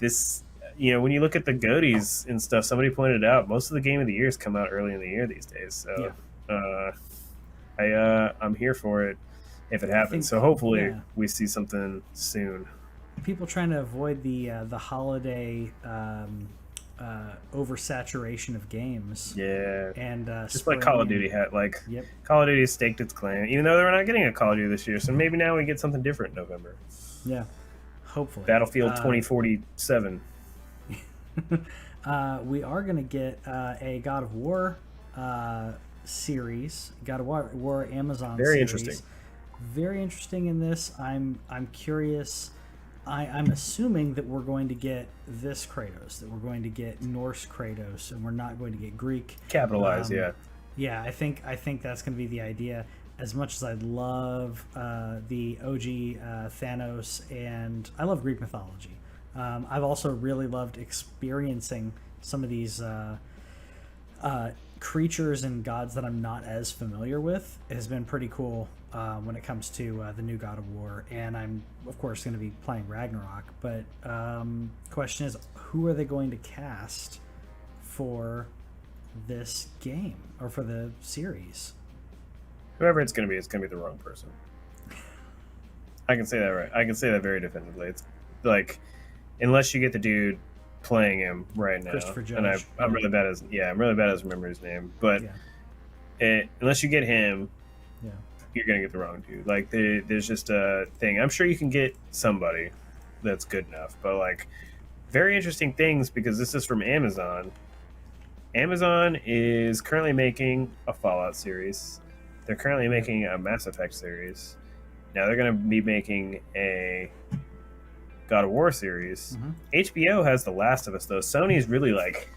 this, you know, when you look at the GOTYs and stuff, somebody pointed out most of the game of the years come out early in the year these days. So I'm here for it if it happens. So hopefully we see something soon. People trying to avoid the holiday oversaturation of games. Yeah, and just like Call of Duty had, like Call of Duty staked its claim, even though they're not getting a Call of Duty this year. So maybe now we get something different in November. Yeah, hopefully. Battlefield 2047. We are going to get a God of War series, God of War Amazon Very series. interesting. Very interesting in this. I'm curious. I'm assuming that we're going to get this Kratos, that we're going to get Norse Kratos, and we're not going to get Greek. Capitalize, yeah. Yeah, I think that's going to be the idea. As much as I love the OG Thanos, and I love Greek mythology, I've also really loved experiencing some of these creatures and gods that I'm not as familiar with. It has been pretty cool when it comes to the new God of War, and I'm of course going to be playing Ragnarok. But question is, who are they going to cast for this game or for the series? Whoever it's going to be the wrong person. I can say that right. I can say that very definitively. It's like, unless you get the dude playing him right now, Christopher Judge. and I'm really bad as remembering his name, but unless you get him, you're gonna get the wrong dude. Like there's just a thing. I'm sure you can get somebody that's good enough, but like very interesting things, because this is from Amazon. Amazon is currently making a Fallout series. They're currently making a Mass Effect series. Now they're going to be making a God of War series. HBO has The Last of Us, though. Sony's really like,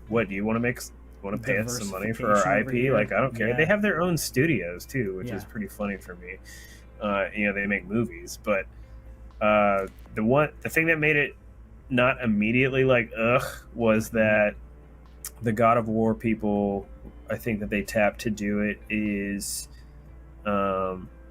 what do you want to make? Want to pay us some money for our IP? Like, I don't care. They have their own studios too, which is pretty funny for me. You know, they make movies, but the thing that made it not immediately like ugh was that the God of War people I think that they tap to do it is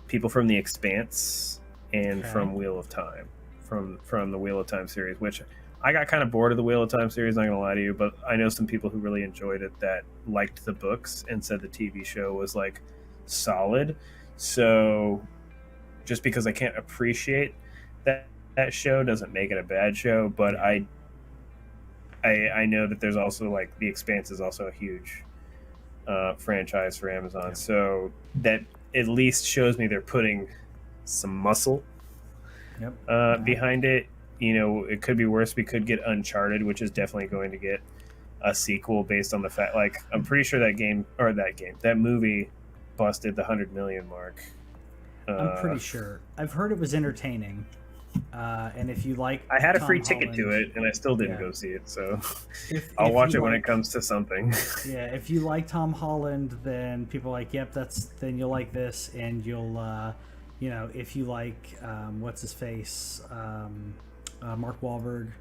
people from The Expanse and from Wheel of Time, from the Wheel of Time series, which I got kind of bored of the Wheel of Time series, not gonna lie to you, but I know some people who really enjoyed it that liked the books and said the TV show was like solid. So just because I can't appreciate that show doesn't make it a bad show, but I know that there's also like The Expanse is also a huge franchise for Amazon, so that at least shows me they're putting some muscle behind it. You know, it could be worse. We could get Uncharted, which is definitely going to get a sequel based on the fact, like, I'm pretty sure that movie busted the 100 million mark. I'm pretty sure. I've heard it was entertaining. And if you like, I had a free Tom ticket to Holland, it, and I still didn't go see it. So I'll watch it when it comes to something. Yeah, if you like Tom Holland, then people are like, yep, then you'll like this, and you'll, you know, if you like, what's his face, Mark Wahlberg,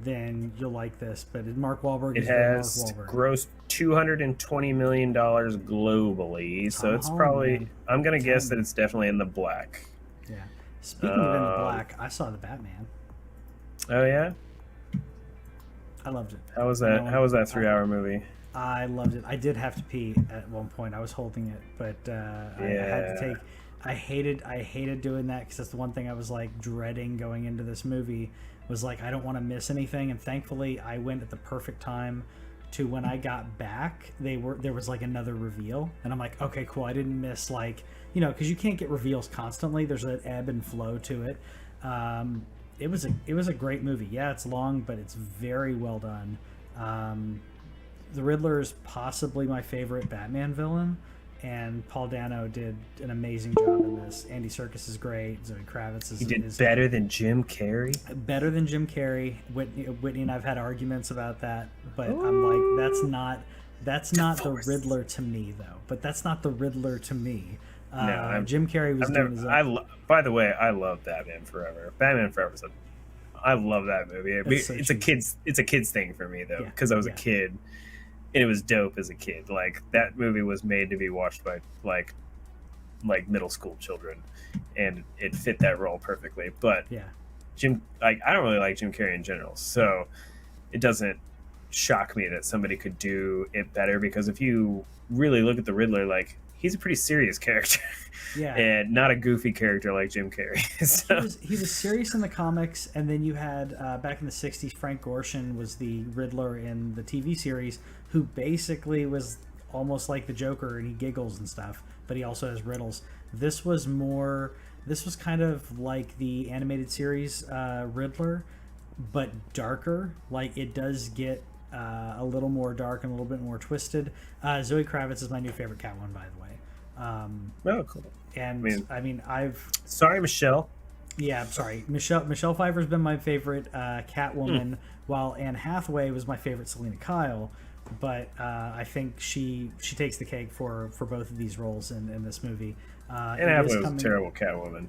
then you'll like this. But Mark Wahlberg it has grossed $220 million globally, so it's probably, man. I'm gonna guess that it's definitely in the black. Yeah. Speaking of in the black, I saw the Batman. Oh yeah, I loved it. How was that? How was that 3-hour movie? I loved it. I did have to pee at one point. I was holding it, but I had to take. I hated doing that because that's the one thing I was like dreading going into this movie. Was like, I don't want to miss anything, and thankfully I went at the perfect time to when I got back. There was like another reveal, and I'm like, okay, cool. I didn't miss, like, you know, because you can't get reveals constantly. There's an ebb and flow to it. It was a great movie. Yeah, it's long, but it's very well done. The Riddler is possibly my favorite Batman villain, and Paul Dano did an amazing job in this. Andy Serkis is great. Zoe Kravitz is better than Jim Carrey. Better than Jim Carrey. Whitney and I've had arguments about that, but I'm like, that's not the Riddler to me, though. But that's not the Riddler to me. No, Jim Carrey was doing his own. By the way, I love Batman Forever. Batman Forever I love that movie. It's a kid's thing for me though, because I was a kid, and it was dope as a kid. Like, that movie was made to be watched by like middle school children, and it fit that role perfectly. But I don't really like Jim Carrey in general, so it doesn't shock me that somebody could do it better, because if you really look at the Riddler, like, he's a pretty serious character, and not a goofy character like Jim Carrey. So. He was serious in the comics, and then you had back in the '60s, Frank Gorshin was the Riddler in the TV series, who basically was almost like the Joker, and he giggles and stuff, but he also has riddles. This was kind of like the animated series Riddler, but darker. Like, it does get a little more dark and a little bit more twisted. Zoe Kravitz is my new favorite Catwoman, by the way. Oh, cool. And sorry, Michelle. Yeah, I'm sorry. Michelle Pfeiffer's been my favorite Catwoman, while Anne Hathaway was my favorite Selena Kyle. But I think she takes the cake for both of these roles in this movie. Anne Hathaway was a terrible Catwoman.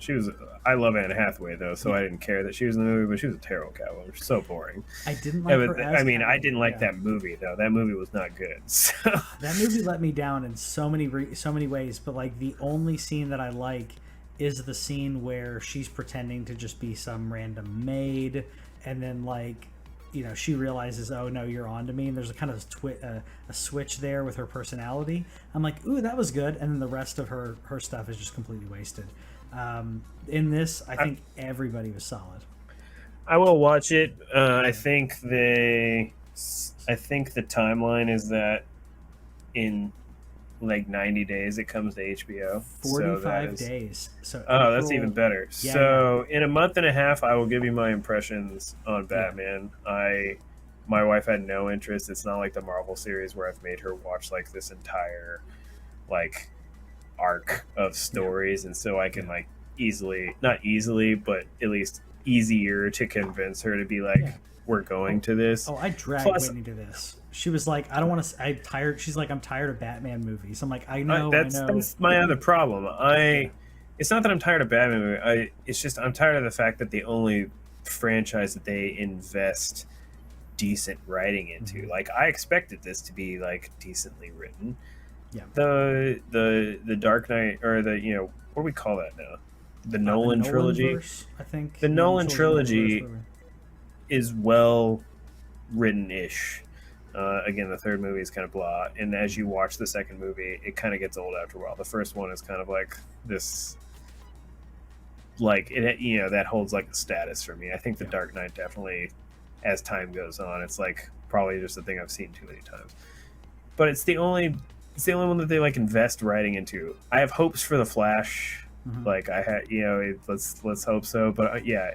I love Anne Hathaway though, so I didn't care that she was in the movie, but she was a terrible Catwoman. She's so boring. I didn't like her as Catwoman. I didn't like that movie though. That movie was not good. So. That movie let me down in so many ways. But like, the only scene that I like is the scene where she's pretending to just be some random maid, and then, like, you know, she realizes, oh no, you're on to me, and there's a kind of a switch there with her personality. I'm like, ooh, that was good, and then the rest of her stuff is just completely wasted. In this, I think everybody was solid. I will watch it. I think the timeline is that in like 90 days it comes to HBO. 45 days. So that's even better. Yeah, so in a month and a half, I will give you my impressions on Batman. Yeah. My wife had no interest. It's not like the Marvel series where I've made her watch like this entire like arc of stories, and so I can like not easily, but at least easier to convince her to be like, we're going to this. Oh, I dragged Whitney to this. She was like, I don't want to. I'm tired. She's like, I'm tired of Batman movies. I'm like, I know. That's my other problem. It's not that I'm tired of Batman movies. It's just I'm tired of the fact that the only franchise that they invest decent writing into. Like, I expected this to be like decently written. Yeah. The Dark Knight, or the, you know, what do we call that now? The Nolan trilogy. I think The Nolan trilogy is well written-ish. Again, the third movie is kind of blah, and as you watch the second movie, it kind of gets old after a while. The first one is kind of like this, like, it, you know, that holds like a status for me. I think the Dark Knight definitely, as time goes on, it's like probably just a thing I've seen too many times. But it's the only one that they like invest writing into. I have hopes for the Flash. Like, I had, you know, let's hope so. But yeah,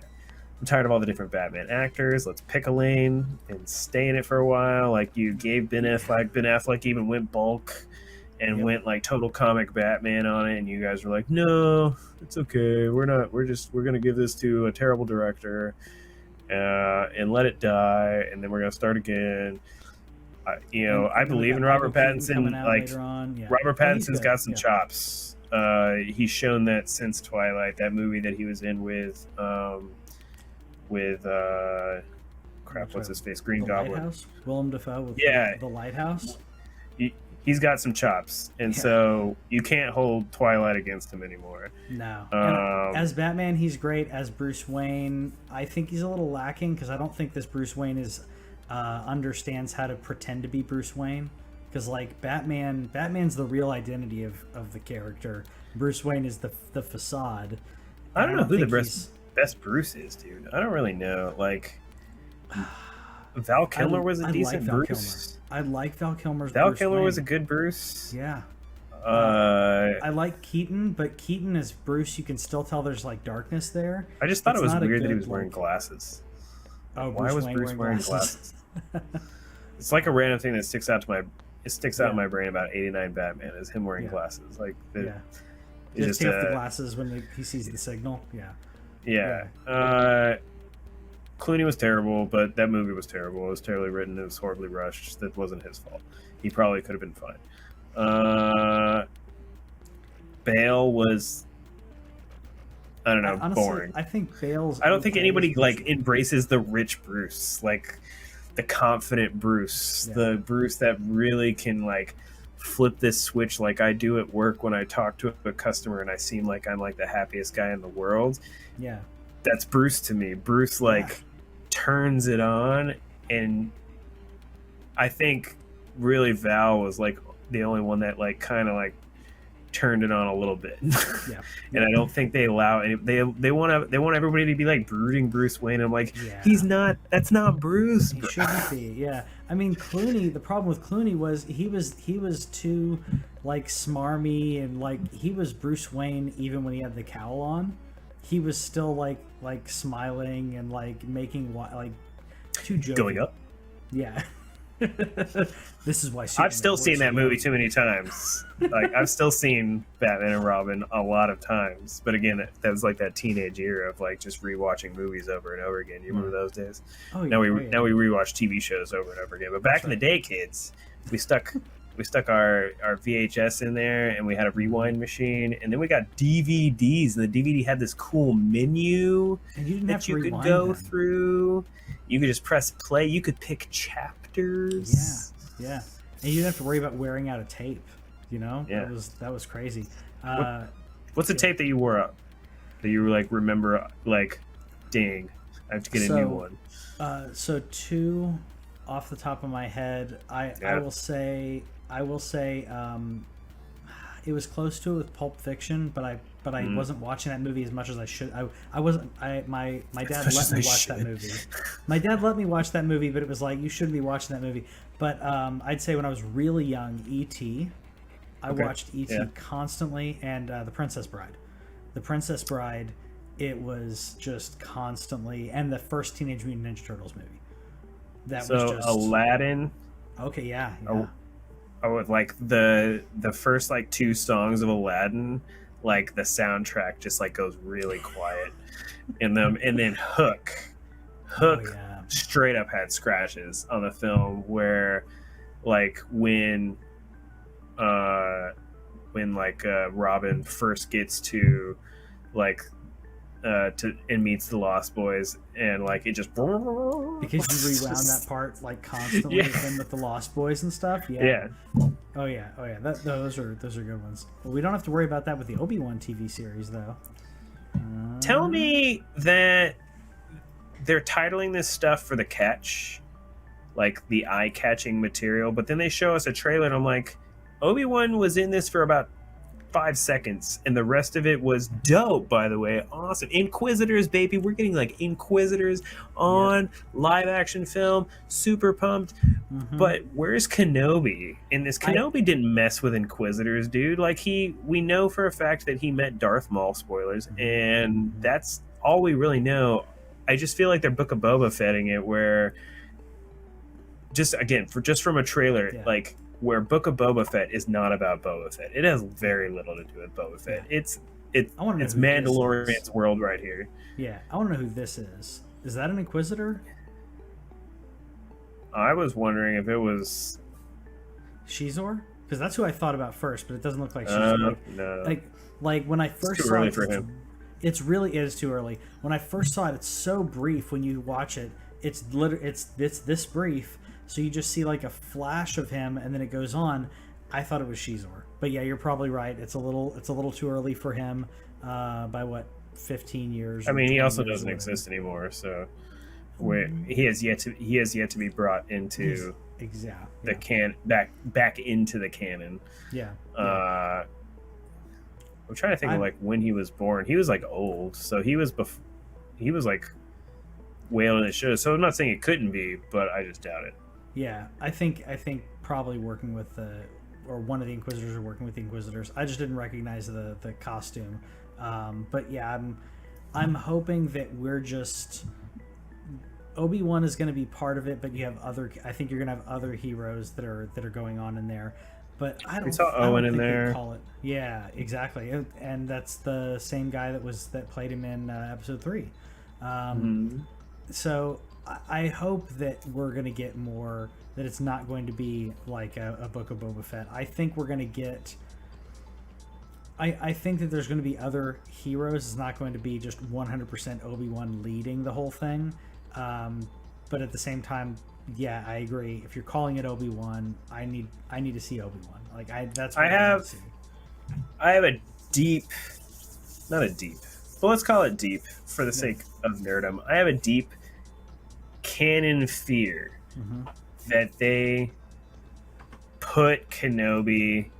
I'm tired of all the different Batman actors. Let's pick a lane and stay in it for a while. Like, you gave Ben Affleck even went bulk and went like total comic Batman on it, and you guys were like, no, it's okay. We're gonna give this to a terrible director and let it die, and then we're gonna start again. You know, I believe in Robert Pattinson. Like, Robert Pattinson's got some chops. He's shown that since Twilight, that movie that he was in with what's his face, Green Goblin. Lighthouse? Willem Dafoe with the Lighthouse. He's got some chops, and so you can't hold Twilight against him anymore. No. As Batman, he's great. As Bruce Wayne, I think he's a little lacking, because I don't think this Bruce Wayne is understands how to pretend to be Bruce Wayne. Because, like, Batman's the real identity of the character. Bruce Wayne is the facade. I don't know who the best Bruce is, dude. I don't really know. Like, Val Kilmer was a decent Bruce. I like Val Kilmer's Val Bruce Kilmer Wayne. was a good Bruce. Yeah. I like Keaton, but Keaton as Bruce, you can still tell there's like darkness there. I just thought it was weird that he was wearing glasses. Oh, why was Bruce wearing glasses? It's like a random thing that sticks out in my brain about 89 Batman is him wearing glasses. Like, just take off the glasses when he sees the signal. Yeah. Clooney was terrible, but that movie was terrible. It was terribly written. It was horribly rushed. That wasn't his fault. He probably could have been fine. Bale was, I don't know, honestly, boring. I think Bale's. I don't think anybody like embraces the rich Bruce, like the confident Bruce, the Bruce that really can like flip this switch like I do at work when I talk to a customer and I seem like I'm like the happiest guy in the world. Yeah. That's Bruce to me. Bruce like turns it on, and I think really Val was like the only one that like kind of like turned it on a little bit. And I don't think they allow any, they want everybody to be like brooding Bruce Wayne. I'm like, he's not. That's not Bruce. He shouldn't be. Yeah. I mean, Clooney. The problem with Clooney was he was too like smarmy, and like he was Bruce Wayne even when he had the cowl on. He was still like smiling and like making like too jovial. Going up. Yeah. This is why I've still seen that movie too many times. Like, I've still seen Batman and Robin a lot of times. But again, that was like that teenage era of like just rewatching movies over and over again. You remember those days? Oh, now we rewatch TV shows over and over again. But back in the day, kids, we stuck our VHS in there, and we had a rewind machine, and then we got DVDs, and the DVD had this cool menu that you could go through. You could just press play. You could pick chapters. Yeah. And you didn't have to worry about wearing out a tape. You know, that was crazy. What's the tape that you wore up that you like remember? Like, dang, I have to get a new one. So two off the top of my head, I will say it was close to it with Pulp Fiction, but I wasn't watching that movie as much as I should. I wasn't. My dad let me watch that movie. My dad let me watch that movie, but it was like, you shouldn't be watching that movie. But I'd say when I was really young, E.T. I watched E.T. constantly, and The Princess Bride. The Princess Bride, it was just constantly, and the first Teenage Mutant Ninja Turtles movie. That was just Aladdin. Okay, yeah. Like the first like two songs of Aladdin, like the soundtrack just like goes really quiet in them, and then Hook straight up had scratches on the film where like when Robin first gets to like and meets the Lost Boys, and like it just Because you rewound that part like constantly Yeah. with them with the Lost Boys and stuff. yeah. Oh yeah. Those are good ones. Well, we don't have to worry about that with the Obi Wan TV series though. Tell me that they're titling this stuff for the catch, like the eye-catching material, but then they show us a trailer and I'm like, Obi-Wan was in this for about 5 seconds and the rest of it was dope, by the way. Awesome. Inquisitors, baby. We're getting like Inquisitors on live action film. Super pumped. But where's Kenobi in this? Kenobi didn't mess with Inquisitors, dude. Like we know for a fact that he met Darth Maul, spoilers, and that's all we really know. I just feel like they're Book of Boba Fetting it, where just again from a trailer, like where Book of Boba Fett is not about Boba Fett. It has very little to do with Boba Fett. It's Mandalorian's world right here. Yeah, I want to know who this is. Is that an Inquisitor? I was wondering if it was Shizor, because that's who I thought about first, but it doesn't look like Shizor. No. Like when I first too saw early it, for him. It is too early. When I first saw it, it's so brief. When you watch it, it's this brief. So you just see like a flash of him, and then it goes on. I thought it was Shizor, but yeah, you're probably right. It's a little too early for him. By what, 15 years? I mean, he also doesn't exist anymore, so he has yet to be brought into back into the canon. Yeah. I'm trying to think of like when he was born. He was like old, so he was like way on his show. So I'm not saying it couldn't be, but I just doubt it. Yeah, I think probably working with or one of the Inquisitors are working with the Inquisitors. I just didn't recognize the costume. But yeah, I'm hoping that we're just Obi-Wan is going to be part of it, but you have I think you're going to have other heroes that are going on in there. But I don't. We saw Owen in there. Call it. Yeah, exactly, and that's the same guy that played him in episode 3. So I hope that we're going to get more. That it's not going to be like a Book of Boba Fett. I think we're going to get. I think that there's going to be other heroes. It's not going to be just 100% Obi-Wan leading the whole thing. But at the same time, yeah, I agree. If you're calling it Obi-Wan, I need to see Obi-Wan. Like that's what I have. To see. I have a deep, not a deep, but let's call it deep for the sake of nerdom. I have a deep canon fear that they put Kenobi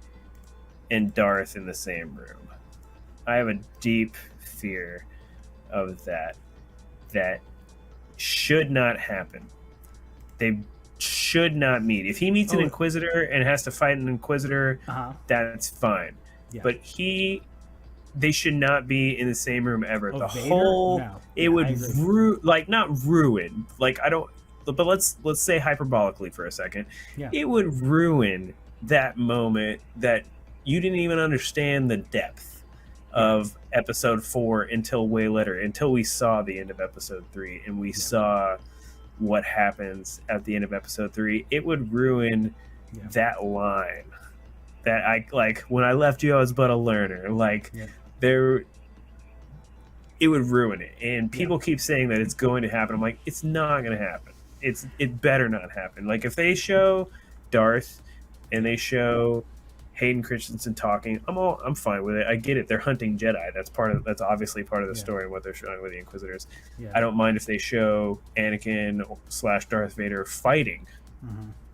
and Darth in the same room. I have a deep fear of that should not happen. They should not meet. If he meets an Inquisitor and has to fight an Inquisitor, that's fine. Yeah. But they should not be in the same room ever. The Vader? whole No. It would not ruin. Like I don't. But let's say hyperbolically for a second. Yeah. It would ruin that moment that you didn't even understand the depth of episode 4 until way later, until we saw the end of episode 3 and we saw what happens at the end of episode 3. It would ruin that line that I like when I left you I was but a learner. Like it would ruin it. And people keep saying that it's going to happen. I'm like, it's not going to happen. It better not happen. Like if they show Darth and they show Hayden Christensen talking, I'm fine with it. I get it. They're hunting Jedi. That's obviously part of the story and what they're showing with the Inquisitors. Yeah. I don't mind if they show Anakin / Darth Vader fighting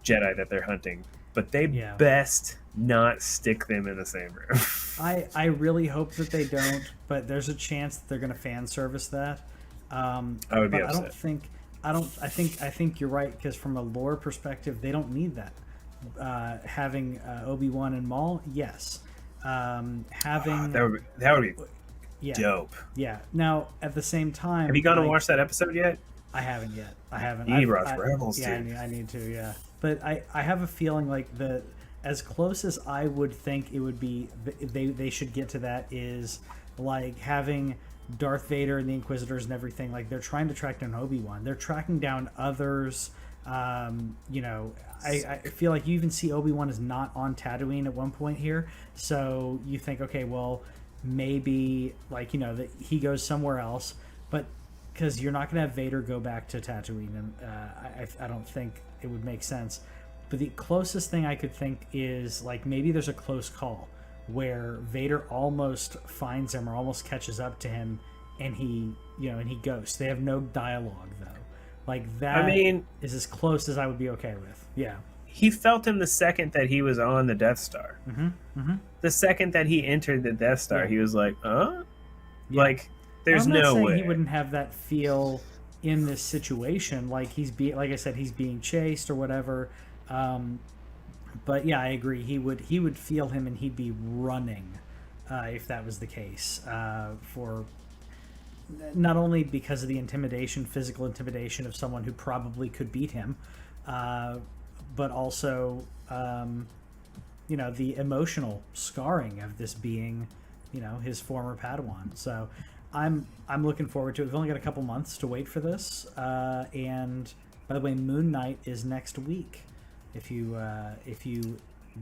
Jedi that they're hunting, but they best not stick them in the same room. I really hope that they don't, but there's a chance that they're going to fan service that. I would be upset. I think you're right, because from a lore perspective, they don't need that. Having Obi-Wan and Maul, yes. Having that would be dope. Yeah. Now at the same time, have you gone and watched that episode yet? I haven't yet. You need to watch Rebels, dude. I need to. Yeah, but I have a feeling like as close as I would think it would be, they should get to that is like having Darth Vader and the Inquisitors and everything. Like they're trying to track down Obi-Wan. They're tracking down others. I feel like you even see Obi-Wan is not on Tatooine at one point here. So you think, okay, well, maybe like that he goes somewhere else, but because you're not going to have Vader go back to Tatooine, and I don't think it would make sense. But the closest thing I could think is like maybe there's a close call where Vader almost finds him or almost catches up to him, and he ghosts. They have no dialogue though. Like that, is as close as I would be okay with. Yeah. He felt him the second that he was on the Death Star. The second that he entered the Death Star, he was like, "Huh?" Yeah. Like, there's no way he wouldn't have that feel in this situation. Like like I said, he's being chased or whatever. But yeah, I agree. He would feel him, and he'd be running if that was the case. For not only because of the intimidation, physical intimidation of someone who probably could beat him, but also the emotional scarring of this being his former Padawan. So I'm looking forward to it. We've only got a couple months to wait for this, and by the way, Moon Knight is next week. If you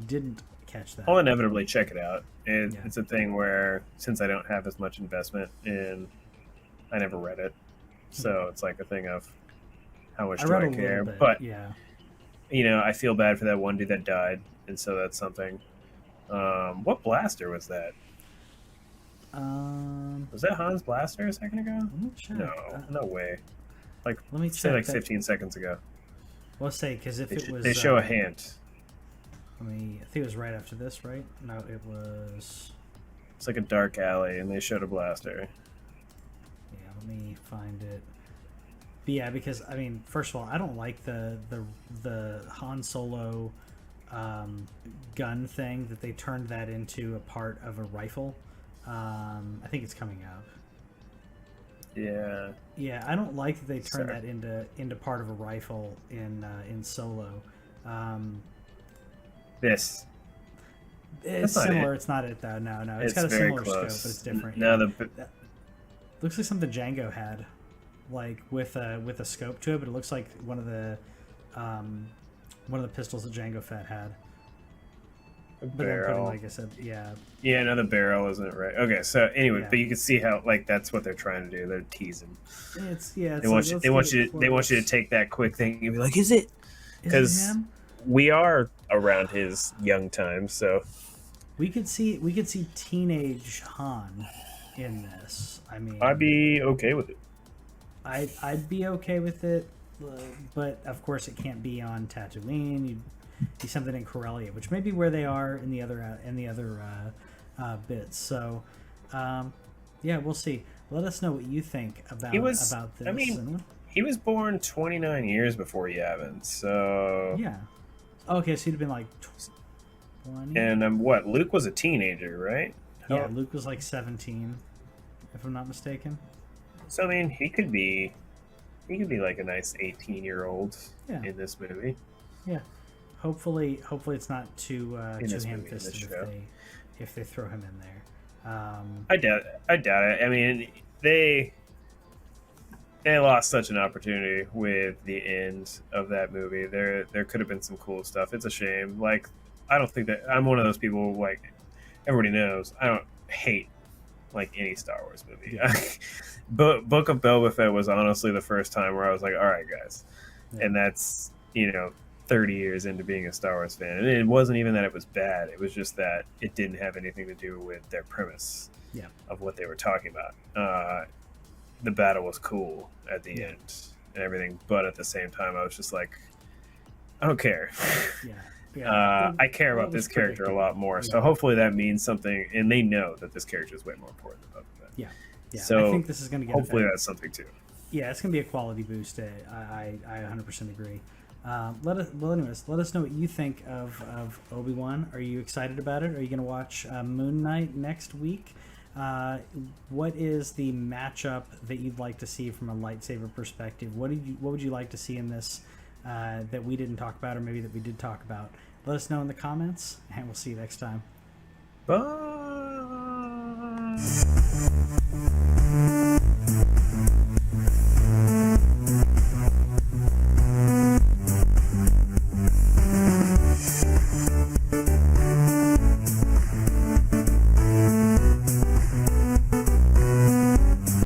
didn't catch that, I'll inevitably check it out. It's a thing where, since I don't have as much investment in, I never read it, so it's like a thing of how much do I care? But yeah, I feel bad for that one dude that died, and so that's something. What blaster was that? Was that Han's blaster a second ago? No way. Like, let me say like 15 seconds ago. Let's say, because if it was, they show a hand. I think it was right after this, right? No, it was. It's like a dark alley, and they showed a blaster. Yeah, let me find it. But yeah, because first of all, I don't like the Han Solo gun thing that they turned that into a part of a rifle. I think it's coming up. Yeah. Yeah, I don't like that they turned that into part of a rifle in Solo. It's similar. It's not it though. No. It's got a similar scope, but it's different. No, looks like something Django had, like with a scope to it, but it looks like one of the pistols that Jango Fett had. Barrel. Like I said, yeah. Yeah, no, the barrel isn't right. Okay, so anyway, Yeah. But you can see how that's what they're trying to do. They're teasing. They want you to take that quick thing and be like, is it? Because we are around his young time, so we could see teenage Han in this. I'd be okay with it. I'd be okay with it, but of course it can't be on Tatooine. You'd be something in Corellia, which may be where they are in the other bits. So, yeah, we'll see. Let us know what you think about this. He was born 29 years before Yavin, so yeah. Okay, so he'd have been like 20. And Luke was a teenager, right? Yeah, Luke was like 17, if I'm not mistaken. So he could be like a nice 18-year-old in this movie. Yeah. Hopefully it's not too ham-fisted if they throw him in there. I doubt it. They lost such an opportunity with the end of that movie. There could have been some cool stuff. It's a shame. Like, I don't think that I'm one of those people, like everybody knows, I don't hate like any Star Wars movie. Yeah. But Book of Boba Fett was honestly the first time where I was like, all right, guys. Yeah. And that's 30 years into being a Star Wars fan. And it wasn't even that it was bad. It was just that it didn't have anything to do with their premise of what they were talking about. The battle was cool at the end and everything, but at the same time, I was just like, I don't care. I care about this character a lot more. So hopefully that means something, and they know that this character is way more important than Boba Fett. Yeah. So I think this is going to get. Hopefully that's something too. Yeah, it's going to be a quality boost. I 100% agree. Let us know what you think of Obi Wan. Are you excited about it? Are you going to watch Moon Knight next week? What is the matchup that you'd like to see from a lightsaber perspective? What would you like to see in this that we didn't talk about, or maybe that we did talk about? Let us know in the comments, and we'll see you next time. Bye.